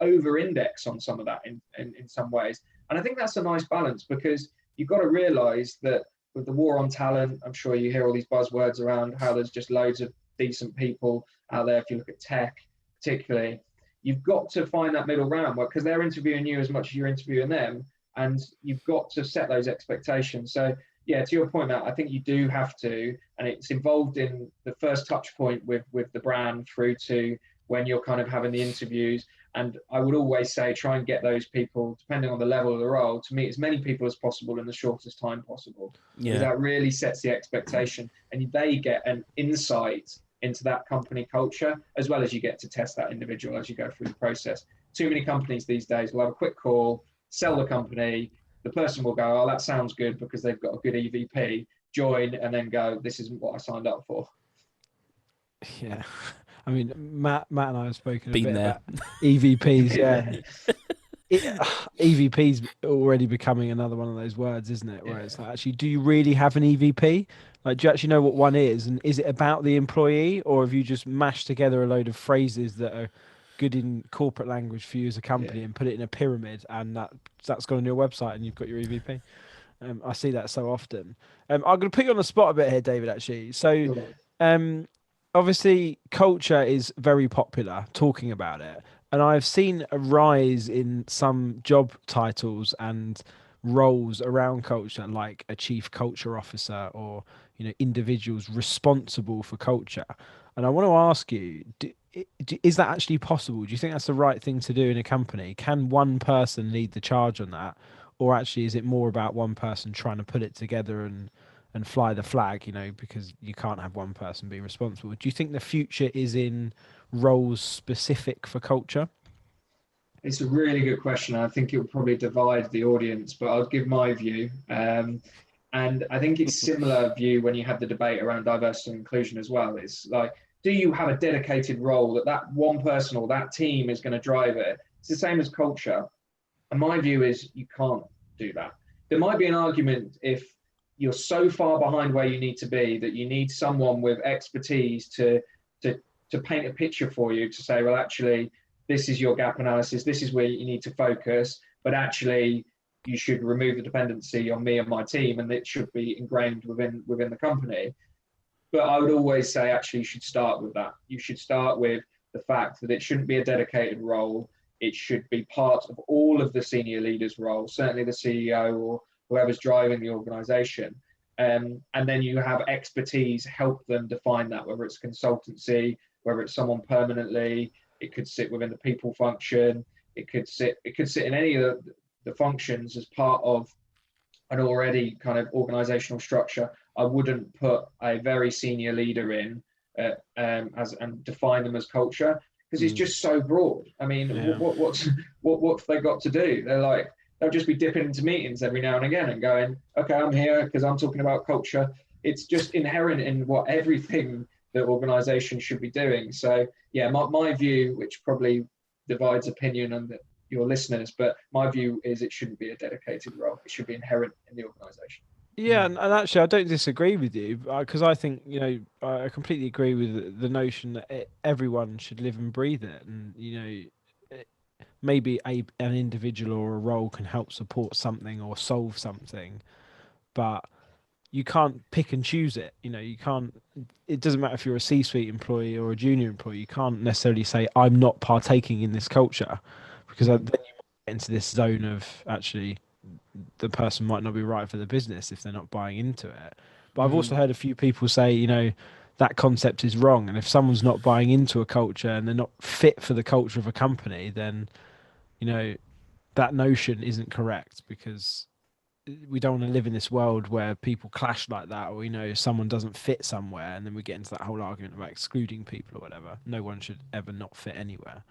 Speaker 3: over-index on some of that in some ways. And I think that's a nice balance, because you've got to realize that with the war on talent, I'm sure you hear all these buzzwords around how there's just loads of decent people out there. If you look at tech particularly, you've got to find that middle ground, because they're interviewing you as much as you're interviewing them, and you've got to set those expectations. So yeah, to your point, Matt, I think you do have to, and it's involved in the first touch point with the brand through to when you're kind of having the interviews. And I would always say, try and get those people, depending on the level of the role, to meet as many people as possible in the shortest time possible. Because that really sets the expectation, and they get an insight into that company culture, as well as you get to test that individual as you go through the process. Too many companies these days will have a quick call, sell the company, the person will go, oh, that sounds good because they've got a good EVP, join, and then go, this isn't what I signed up for.
Speaker 1: Yeah. I mean, Matt and I have spoken
Speaker 2: Been
Speaker 1: a bit
Speaker 2: there.
Speaker 1: about EVPs. Yeah. EVP's already becoming another one of those words, isn't it? Where it's like, actually, do you really have an EVP? Like, do you actually know what one is? And is it about the employee, or have you just mashed together a load of phrases that are good in corporate language for you as a company and put it in a pyramid, and that's gone on your website and you've got your EVP? I see that so often. I'm going to put you on the spot a bit here, David, actually. So obviously culture is very popular, talking about it. And I've seen a rise in some job titles and roles around culture, like a chief culture officer, or individuals responsible for culture. And I want to ask you, is that actually possible? Do you think that's the right thing to do in a company? Can one person lead the charge on that? Or actually, is it more about one person trying to put it together and fly the flag, because you can't have one person being responsible? Do you think the future is in roles specific for culture?
Speaker 3: It's a really good question. I think it will probably divide the audience, but I'll give my view. And I think it's similar view when you have the debate around diversity and inclusion as well. It's like, do you have a dedicated role that one person or that team is going to drive it? It's the same as culture. And my view is you can't do that. There might be an argument if you're so far behind where you need to be that you need someone with expertise to paint a picture for you, to say, well, actually, this is your gap analysis, this is where you need to focus, but actually you should remove the dependency on me and my team, and it should be ingrained within the company. But I would always say, actually, you should start with that. You should start with the fact that it shouldn't be a dedicated role. It should be part of all of the senior leaders' roles, certainly the CEO or whoever's driving the organization. And then you have expertise, help them define that, whether it's consultancy, whether it's someone permanently, it could sit within the people function, it could sit in any of the functions as part of an already kind of organizational structure. I wouldn't put a very senior leader in and define them as culture, because it's just so broad. I mean, what's they got to do? They're like, they'll just be dipping into meetings every now and again and going, okay, I'm here because I'm talking about culture. It's just inherent in what everything that organizations should be doing. So yeah, my view, which probably divides opinion on your listeners, but my view is it shouldn't be a dedicated role. It should be inherent in the organization.
Speaker 1: Yeah, and actually, I don't disagree with you, because I think, I completely agree with the notion that everyone should live and breathe it. And, maybe an individual or a role can help support something or solve something, but you can't pick and choose it. You can't, it doesn't matter if you're a C-suite employee or a junior employee, you can't necessarily say, I'm not partaking in this culture, because then you might get into this zone of actually the person might not be right for the business if they're not buying into it. But I've also heard a few people say, that concept is wrong. And if someone's not buying into a culture and they're not fit for the culture of a company, then, that notion isn't correct, because we don't want to live in this world where people clash like that, or, someone doesn't fit somewhere. And then we get into that whole argument about excluding people or whatever. No one should ever not fit anywhere.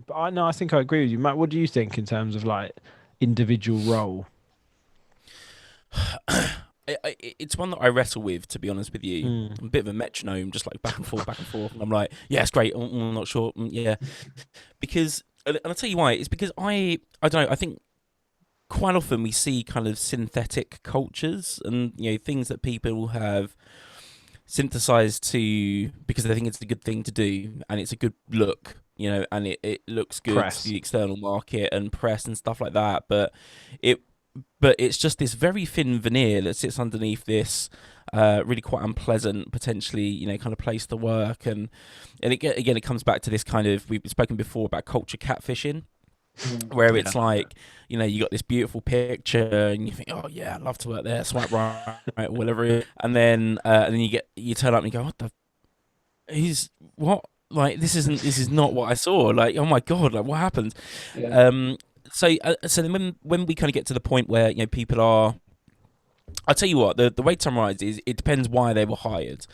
Speaker 1: But I think I agree with you, Matt. What do you think in terms of like individual role?
Speaker 2: It's one that I wrestle with, to be honest with you. I'm a bit of a metronome, just like back and forth, back and forth. And I'm like, yeah, it's great. I'm not sure. Yeah. Because, and I'll tell you why. It's because I don't know, I think quite often we see kind of synthetic cultures and, you know, things that people have synthesized to because they think it's a good thing to do and it's a good look, you know, and it looks good
Speaker 1: Press.
Speaker 2: to the external market and press and stuff like that. But it's just this very thin veneer that sits underneath this really quite unpleasant, potentially, you know, kind of place to work. And again, it comes back to this kind of, we've spoken before about culture catfishing, where it's like, you know, you got this beautiful picture and you think, oh yeah, I'd love to work there, swipe right, whatever it is. And then you turn up and you go, what? Like, this is not what I saw. Like, oh my God, like what happened?
Speaker 3: Yeah.
Speaker 2: So then when we kind of get to the point where, you know, people are, I'll tell you what, the way to summarize is it depends why they were hired.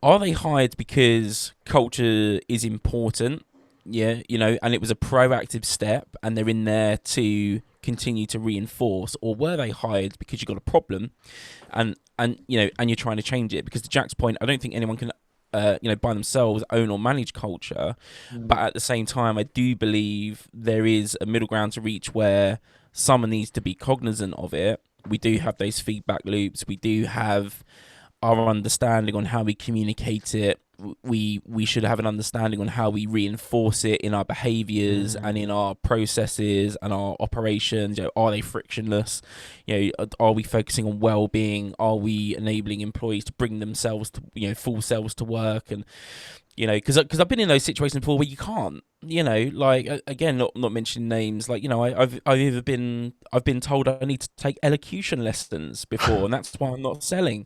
Speaker 2: Are they hired because culture is important? Yeah, you know, and it was a proactive step and they're in there to continue to reinforce, or were they hired because you got a problem and you know, and you're trying to change it? Because to Jack's point, I don't think anyone can you know, by themselves own or manage culture, but at the same time I do believe there is a middle ground to reach where someone needs to be cognizant of it. We do have those feedback loops, we do have our understanding on how we communicate it. We should have an understanding on how we reinforce it in our behaviors and in our processes and our operations. You know, are they frictionless? You know, are we focusing on well-being? Are we enabling employees to bring themselves to, you know, full selves to work? And, you know, because I've been in those situations before where you can't, you know, like, again, not mentioning names, like, you know, I've been told I need to take elocution lessons before, and that's why I'm not selling,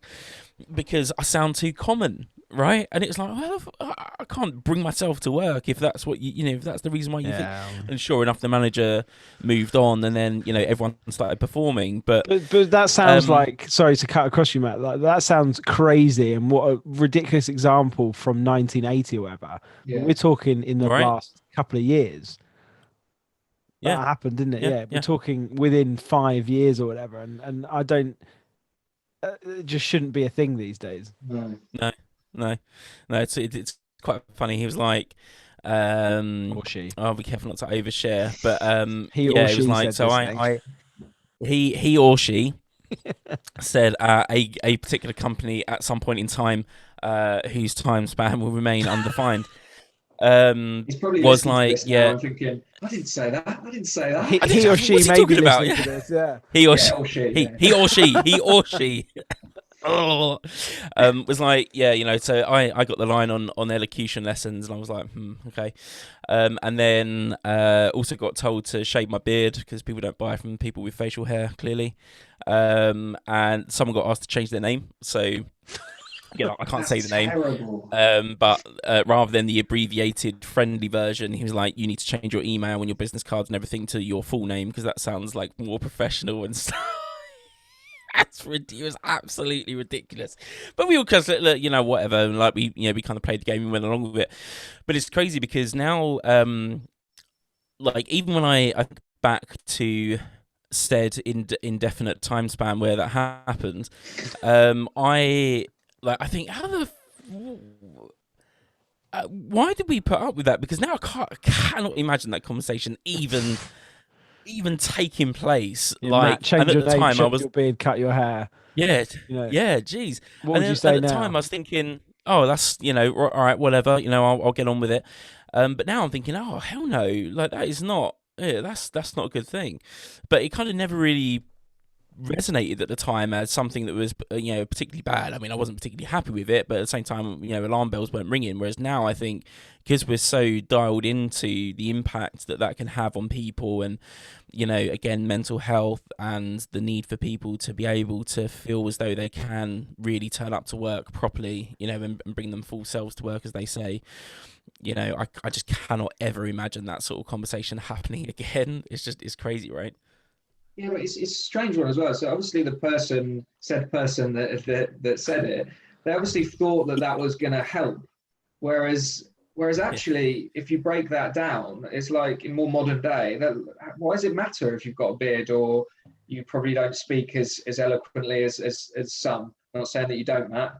Speaker 2: because I sound too common, right? And it's like, well, I can't bring myself to work if that's what you know, if that's the reason why you think. And sure enough, the manager moved on, and then, you know, everyone started performing. But
Speaker 1: that sounds like, sorry to cut across you, Matt. Like, that sounds crazy, and what a ridiculous example from 1980 or whatever.
Speaker 3: Yeah.
Speaker 1: We're talking in the last couple of years.
Speaker 2: Yeah,
Speaker 1: that happened, didn't it? Yeah, we're talking within 5 years or whatever, and I don't. It just shouldn't be a thing these days.
Speaker 2: No. It's quite funny. He was like,
Speaker 1: or she.
Speaker 2: I'll be careful not to overshare, but
Speaker 1: he or she,
Speaker 2: it was like, so he or she said a particular company at some point in time whose time span will remain undefined.
Speaker 3: He's probably
Speaker 2: was
Speaker 3: like,
Speaker 2: to this now
Speaker 3: and thinking, I didn't say that.
Speaker 1: He or she may be listening to this. Yeah.
Speaker 2: He or she. Oh, was like, yeah, you know, so I got the line on elocution lessons, and I was like, okay. And then also got told to shave my beard because people don't buy from people with facial hair, clearly. And someone got asked to change their name, so again, I can't say the name. But rather than the abbreviated friendly version, he was like, you need to change your email and your business cards and everything to your full name because that sounds like more professional and stuff. It was absolutely ridiculous, but we all just look, you know, whatever. And like we kind of played the game and went along with it. But it's crazy because now, like even when I think back to said indefinite time span where that happened, I think why did we put up with that? Because now I cannot imagine that conversation even taking place. Like, and at the time I was
Speaker 1: being cut your hair.
Speaker 2: Yeah,
Speaker 1: you know,
Speaker 2: yeah, geez.
Speaker 1: What would you say
Speaker 2: at the time I was thinking, oh, that's, you know, all right, whatever, you know, I'll get on with it. But now I'm thinking, oh, hell no, like that is not, that's not a good thing. But it kind of never really resonated at the time as something that was, you know, particularly bad. I mean, I wasn't particularly happy with it, but at the same time, you know, alarm bells weren't ringing. Whereas now I think, because we're so dialed into the impact that can have on people, and, you know, again, mental health and the need for people to be able to feel as though they can really turn up to work properly, you know, and bring them full selves to work, as they say. You know, I just cannot ever imagine that sort of conversation happening again. It's crazy, right?
Speaker 3: Yeah, but it's a strange one as well. So obviously the person that said it, they obviously thought that was going to help. Whereas actually, if you break that down, it's like in more modern day, why does it matter if you've got a beard or you probably don't speak as eloquently as some? I'm not saying that you don't, Matt.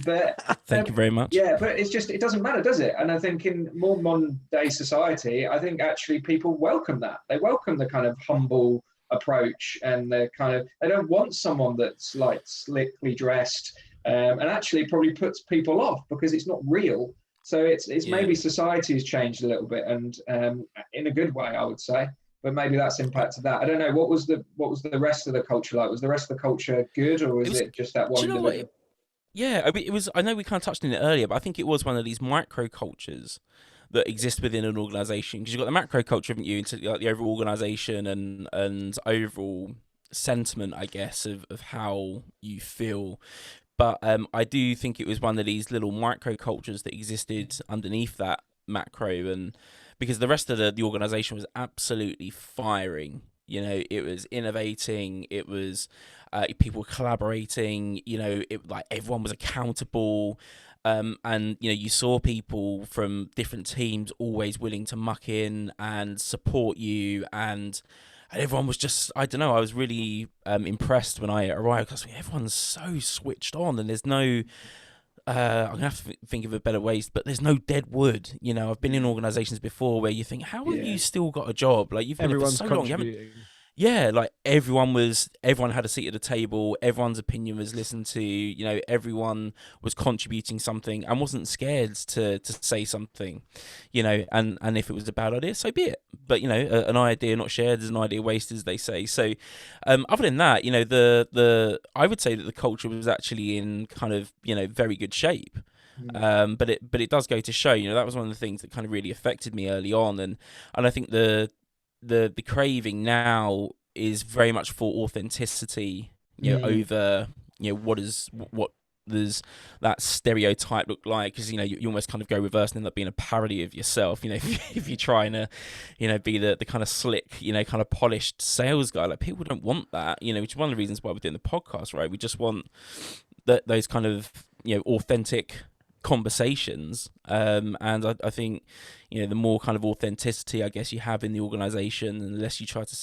Speaker 3: But
Speaker 2: thank you very much.
Speaker 3: Yeah, but it's just, it doesn't matter, does it? And I think in more modern day society, I think actually people welcome that. They welcome the kind of humble approach, and they don't want someone that's like slickly dressed, and actually probably puts people off because it's not real. So it's maybe society has changed a little bit, and in a good way, I would say. But maybe that's impacted that. I don't know. What was the rest of the culture like? Was the rest of the culture good, or was it just that one
Speaker 2: do you know what?
Speaker 3: individual?
Speaker 2: Yeah, I mean, it was. I know we kind of touched on it earlier, but I think it was one of these micro cultures that exist within an organization, because you've got the macro culture, haven't you, into like the overall organization and overall sentiment, I guess, of how you feel. But I do think it was one of these little micro cultures that existed underneath that macro, and because the rest of the organization was absolutely firing. You know, it was innovating. It was people were collaborating. You know, it like everyone was accountable. And you know, you saw people from different teams always willing to muck in and support you, and everyone was just, I don't know, I was really impressed when I arrived, because everyone's so switched on, and there's no I'm gonna have to think of a better ways, but there's no dead wood. You know, I've been in organizations before where you think, how have you still got a job? Like, you've been there for
Speaker 1: Everyone's
Speaker 2: so long, you haven't.
Speaker 1: contributing.
Speaker 2: Yeah, like everyone had a seat at the table, everyone's opinion was listened to, you know, everyone was contributing something and wasn't scared to say something, you know, and if it was a bad idea, so be it. But, you know, an idea not shared is an idea wasted, as they say. So other than that, you know, the I would say that the culture was actually in kind of, you know, very good shape. But it does go to show, you know, that was one of the things that kind of really affected me early on, and I think the craving now is very much for authenticity, you know, over, you know, what does that stereotype look like, because, you know, you almost kind of go reverse and end up being a parody of yourself, you know, if you're trying to, you know, be the kind of slick, you know, kind of polished sales guy. Like, people don't want that, you know, which is one of the reasons why we're doing the podcast, right? We just want those kind of, you know, authentic conversations, and I think, you know, the more kind of authenticity, I guess, you have in the organization, and the less you try to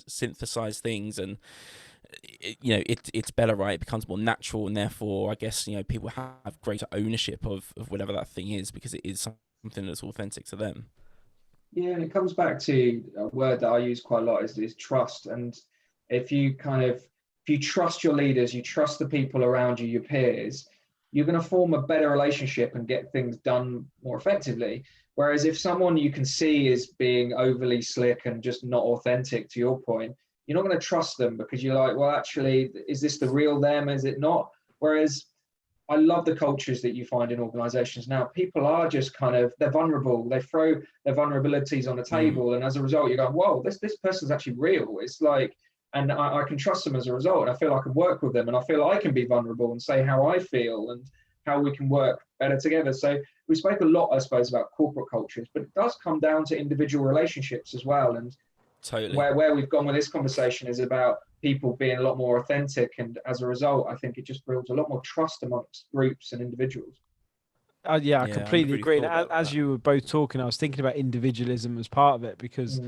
Speaker 2: synthesize things, and you know, it's better, right? It becomes more natural, and therefore, I guess, you know, people have greater ownership of whatever that thing is, because it is something that's authentic to them.
Speaker 3: Yeah, and it comes back to a word that I use quite a lot is trust. And if you trust your leaders, you trust the people around you, your peers, you're going to form a better relationship and get things done more effectively. Whereas if someone you can see is being overly slick and just not authentic, to your point, you're not going to trust them, because you're like, well, actually, is this the real them? Is it not? Whereas I love the cultures that you find in organizations now. People are just they're vulnerable. They throw their vulnerabilities on the table. And as a result, you go, whoa, this person's actually real. It's like, and I can trust them as a result. And I feel I can work with them, and I feel I can be vulnerable and say how I feel and how we can work better together. So we spoke a lot, I suppose, about corporate cultures, but it does come down to individual relationships as well. And
Speaker 2: Totally.
Speaker 3: Where we've gone with this conversation is about people being a lot more authentic, and as a result, I think it just builds a lot more trust amongst groups and individuals.
Speaker 1: Yeah, I completely agree. And as
Speaker 2: that.
Speaker 1: you were both talking, I was thinking about individualism as part of it, because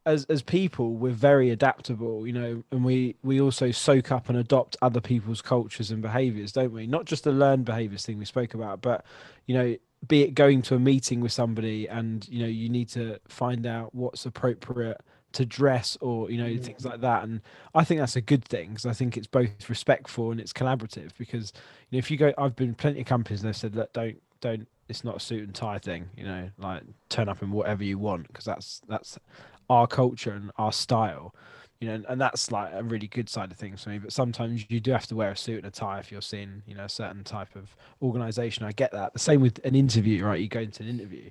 Speaker 1: as people, we're very adaptable, you know, and we also soak up and adopt other people's cultures and behaviors, don't we? Not just the learned behaviors thing we spoke about, but, you know, be it going to a meeting with somebody and, you know, you need to find out what's appropriate to dress, or, you know, things like that. And I think that's a good thing, because I think it's both respectful and it's collaborative. Because, you know, if you go, I've been plenty of companies and they've said, look, don't it's not a suit and tie thing, you know, like turn up in whatever you want, because that's our culture and our style, you know, and that's like a really good side of things for me. But sometimes you do have to wear a suit and a tie if you're seeing, you know, a certain type of organization. I get that. The same with an interview, right? You go into an interview,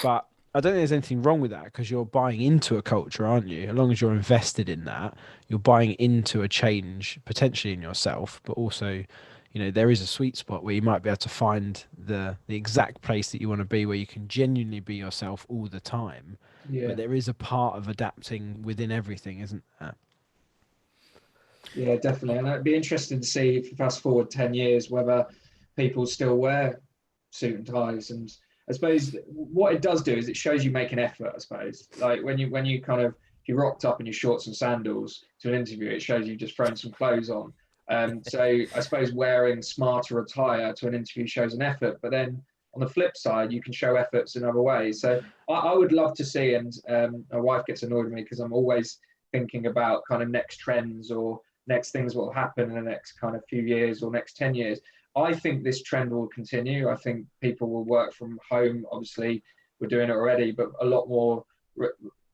Speaker 1: but I don't think there's anything wrong with that, because you're buying into a culture, aren't you? As long as you're invested in that, you're buying into a change potentially in yourself, but also, you know, there is a sweet spot where you might be able to find the exact place that you want to be, where you can genuinely be yourself all the time.
Speaker 3: Yeah.
Speaker 1: But there is a part of adapting within everything, isn't there?
Speaker 3: Yeah, definitely. And it'd be interesting to see, if you fast forward 10 years, whether people still wear suit and ties. And I suppose what it does do is it shows you make an effort, I suppose. Like when you if you rocked up in your shorts and sandals to an interview, it shows you've just thrown some clothes on. So I suppose wearing smarter attire to an interview shows an effort, but then on the flip side, you can show efforts in other ways. So I would love to see, and my wife gets annoyed with me because I'm always thinking about kind of next trends or next things that will happen in the next kind of few years or next 10 years. I think this trend will continue. I think people will work from home. Obviously, we're doing it already, but a lot more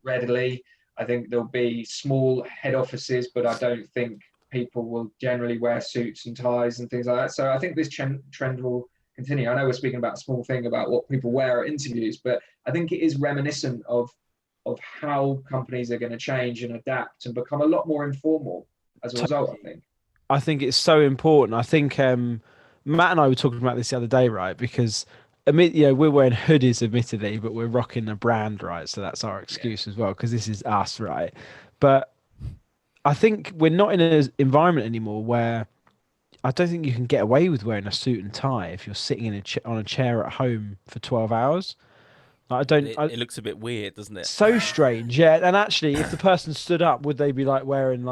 Speaker 3: readily. I think there'll be small head offices, but I don't think people will generally wear suits and ties and things like that. So I think this trend will continue. I know we're speaking about a small thing about what people wear at interviews, but I think it is reminiscent of how companies are going to change and adapt and become a lot more informal as a result, I think.
Speaker 1: I think it's so important. I think Matt and I were talking about this the other day, right? Because we're wearing hoodies, admittedly, but we're rocking a brand, right? So that's our excuse as well, because this is us, right? But I think we're not in an environment anymore where I don't think you can get away with wearing a suit and tie if you're sitting in on a chair at home for 12 hours.
Speaker 2: It looks a bit weird, doesn't it?
Speaker 1: So strange, yeah. And actually, if the person stood up, would they be like wearing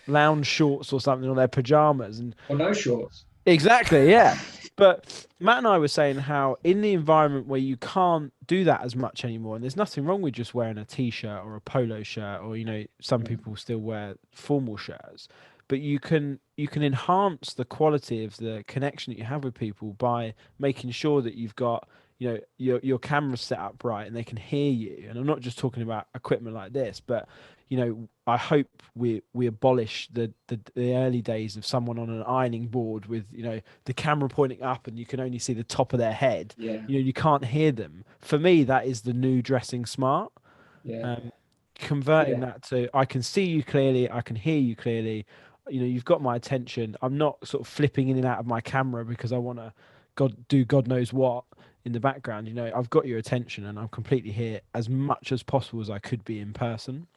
Speaker 1: lounge shorts or something, or their pajamas
Speaker 3: or no shorts?
Speaker 1: Exactly, yeah. But Matt and I were saying how in the environment where you can't do that as much anymore, and there's nothing wrong with just wearing a t-shirt or a polo shirt, or some people still wear formal shirts, but you can enhance the quality of the connection that you have with people by making sure that you've got your camera set up right and they can hear you. And I'm not just talking about equipment like this, but I hope we abolish the early days of someone on an ironing board with the camera pointing up and you can only see the top of their head. You can't hear them. For me, that is the new dressing smart. Converting that to I can see you clearly, I can hear you clearly, you've got my attention. I'm not sort of flipping in and out of my camera because I want to do God knows what in the background. I've got your attention and I'm completely here as much as possible as I could be in person.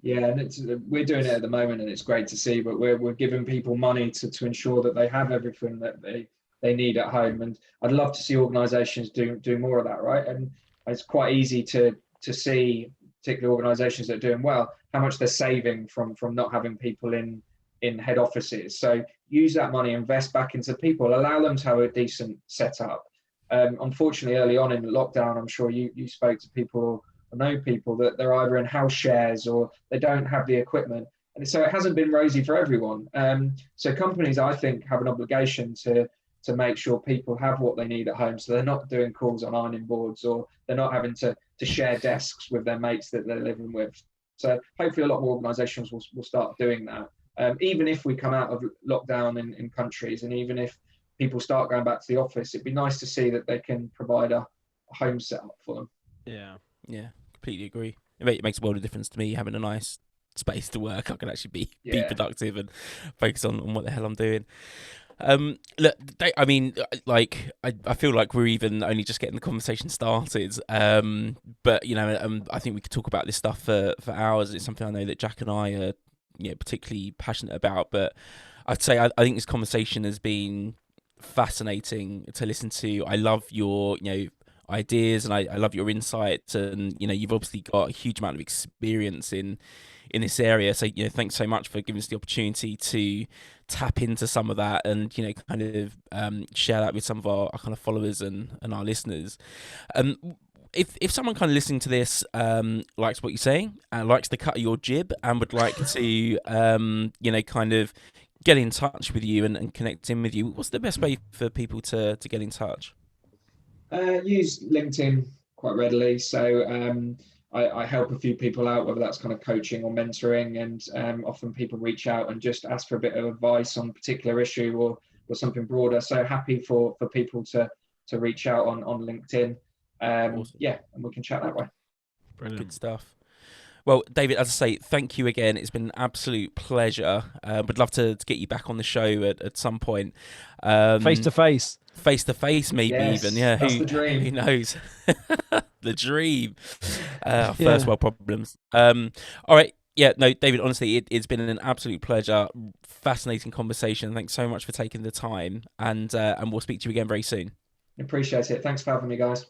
Speaker 3: Yeah, and we're doing it at the moment, and it's great to see. But we're giving people money to ensure that they have everything that they need at home. And I'd love to see organisations do more of that, right? And it's quite easy to see, particularly organisations that are doing well, how much they're saving from not having people in head offices. So use that money, invest back into people, allow them to have a decent setup. Unfortunately, early on in lockdown, I'm sure you spoke to people. Know people that they're either in house shares or they don't have the equipment, and so it hasn't been rosy for everyone. So companies, I think, have an obligation to make sure people have what they need at home, so they're not doing calls on ironing boards or they're not having to share desks with their mates that they're living with. So hopefully a lot more organisations will start doing that. Even if we come out of lockdown in countries, and even if people start going back to the office, it'd be nice to see that they can provide a home setup for them.
Speaker 2: Yeah, completely agree. It makes a world of difference to me having a nice space to work. I can actually be productive and focus on what the hell I'm doing. Look, I mean, like I feel like we're even only just getting the conversation started. But I think we could talk about this stuff for hours. It's something I know that Jack and I are particularly passionate about. But I'd say I think this conversation has been fascinating to listen to. I love your ideas, and I love your insights, and you've obviously got a huge amount of experience in this area, so thanks so much for giving us the opportunity to tap into some of that and kind of share that with some of our kind of followers and our listeners. If someone kind of listening to this likes what you're saying and likes the cut of your jib and would like to kind of get in touch with you and connect in with you, what's the best way for people to get in touch?
Speaker 3: Use LinkedIn quite readily. So I help a few people out, whether that's kind of coaching or mentoring, and often people reach out and just ask for a bit of advice on a particular issue or something broader. So happy for people to reach out on LinkedIn. Awesome. Yeah, and we can chat that way.
Speaker 2: Brilliant. Good stuff. Well, David, as I say, thank you again. It's been an absolute pleasure. Would love to get you back on the show at some point.
Speaker 1: Face to face.
Speaker 2: Face to face, maybe.
Speaker 3: Yes,
Speaker 2: even. Yeah,
Speaker 3: that's the dream.
Speaker 2: Who knows? The dream. First world problems. All right. Yeah, no, David, honestly, it's been an absolute pleasure. Fascinating conversation. Thanks so much for taking the time. And we'll speak to you again very soon.
Speaker 3: Appreciate it. Thanks for having me, guys.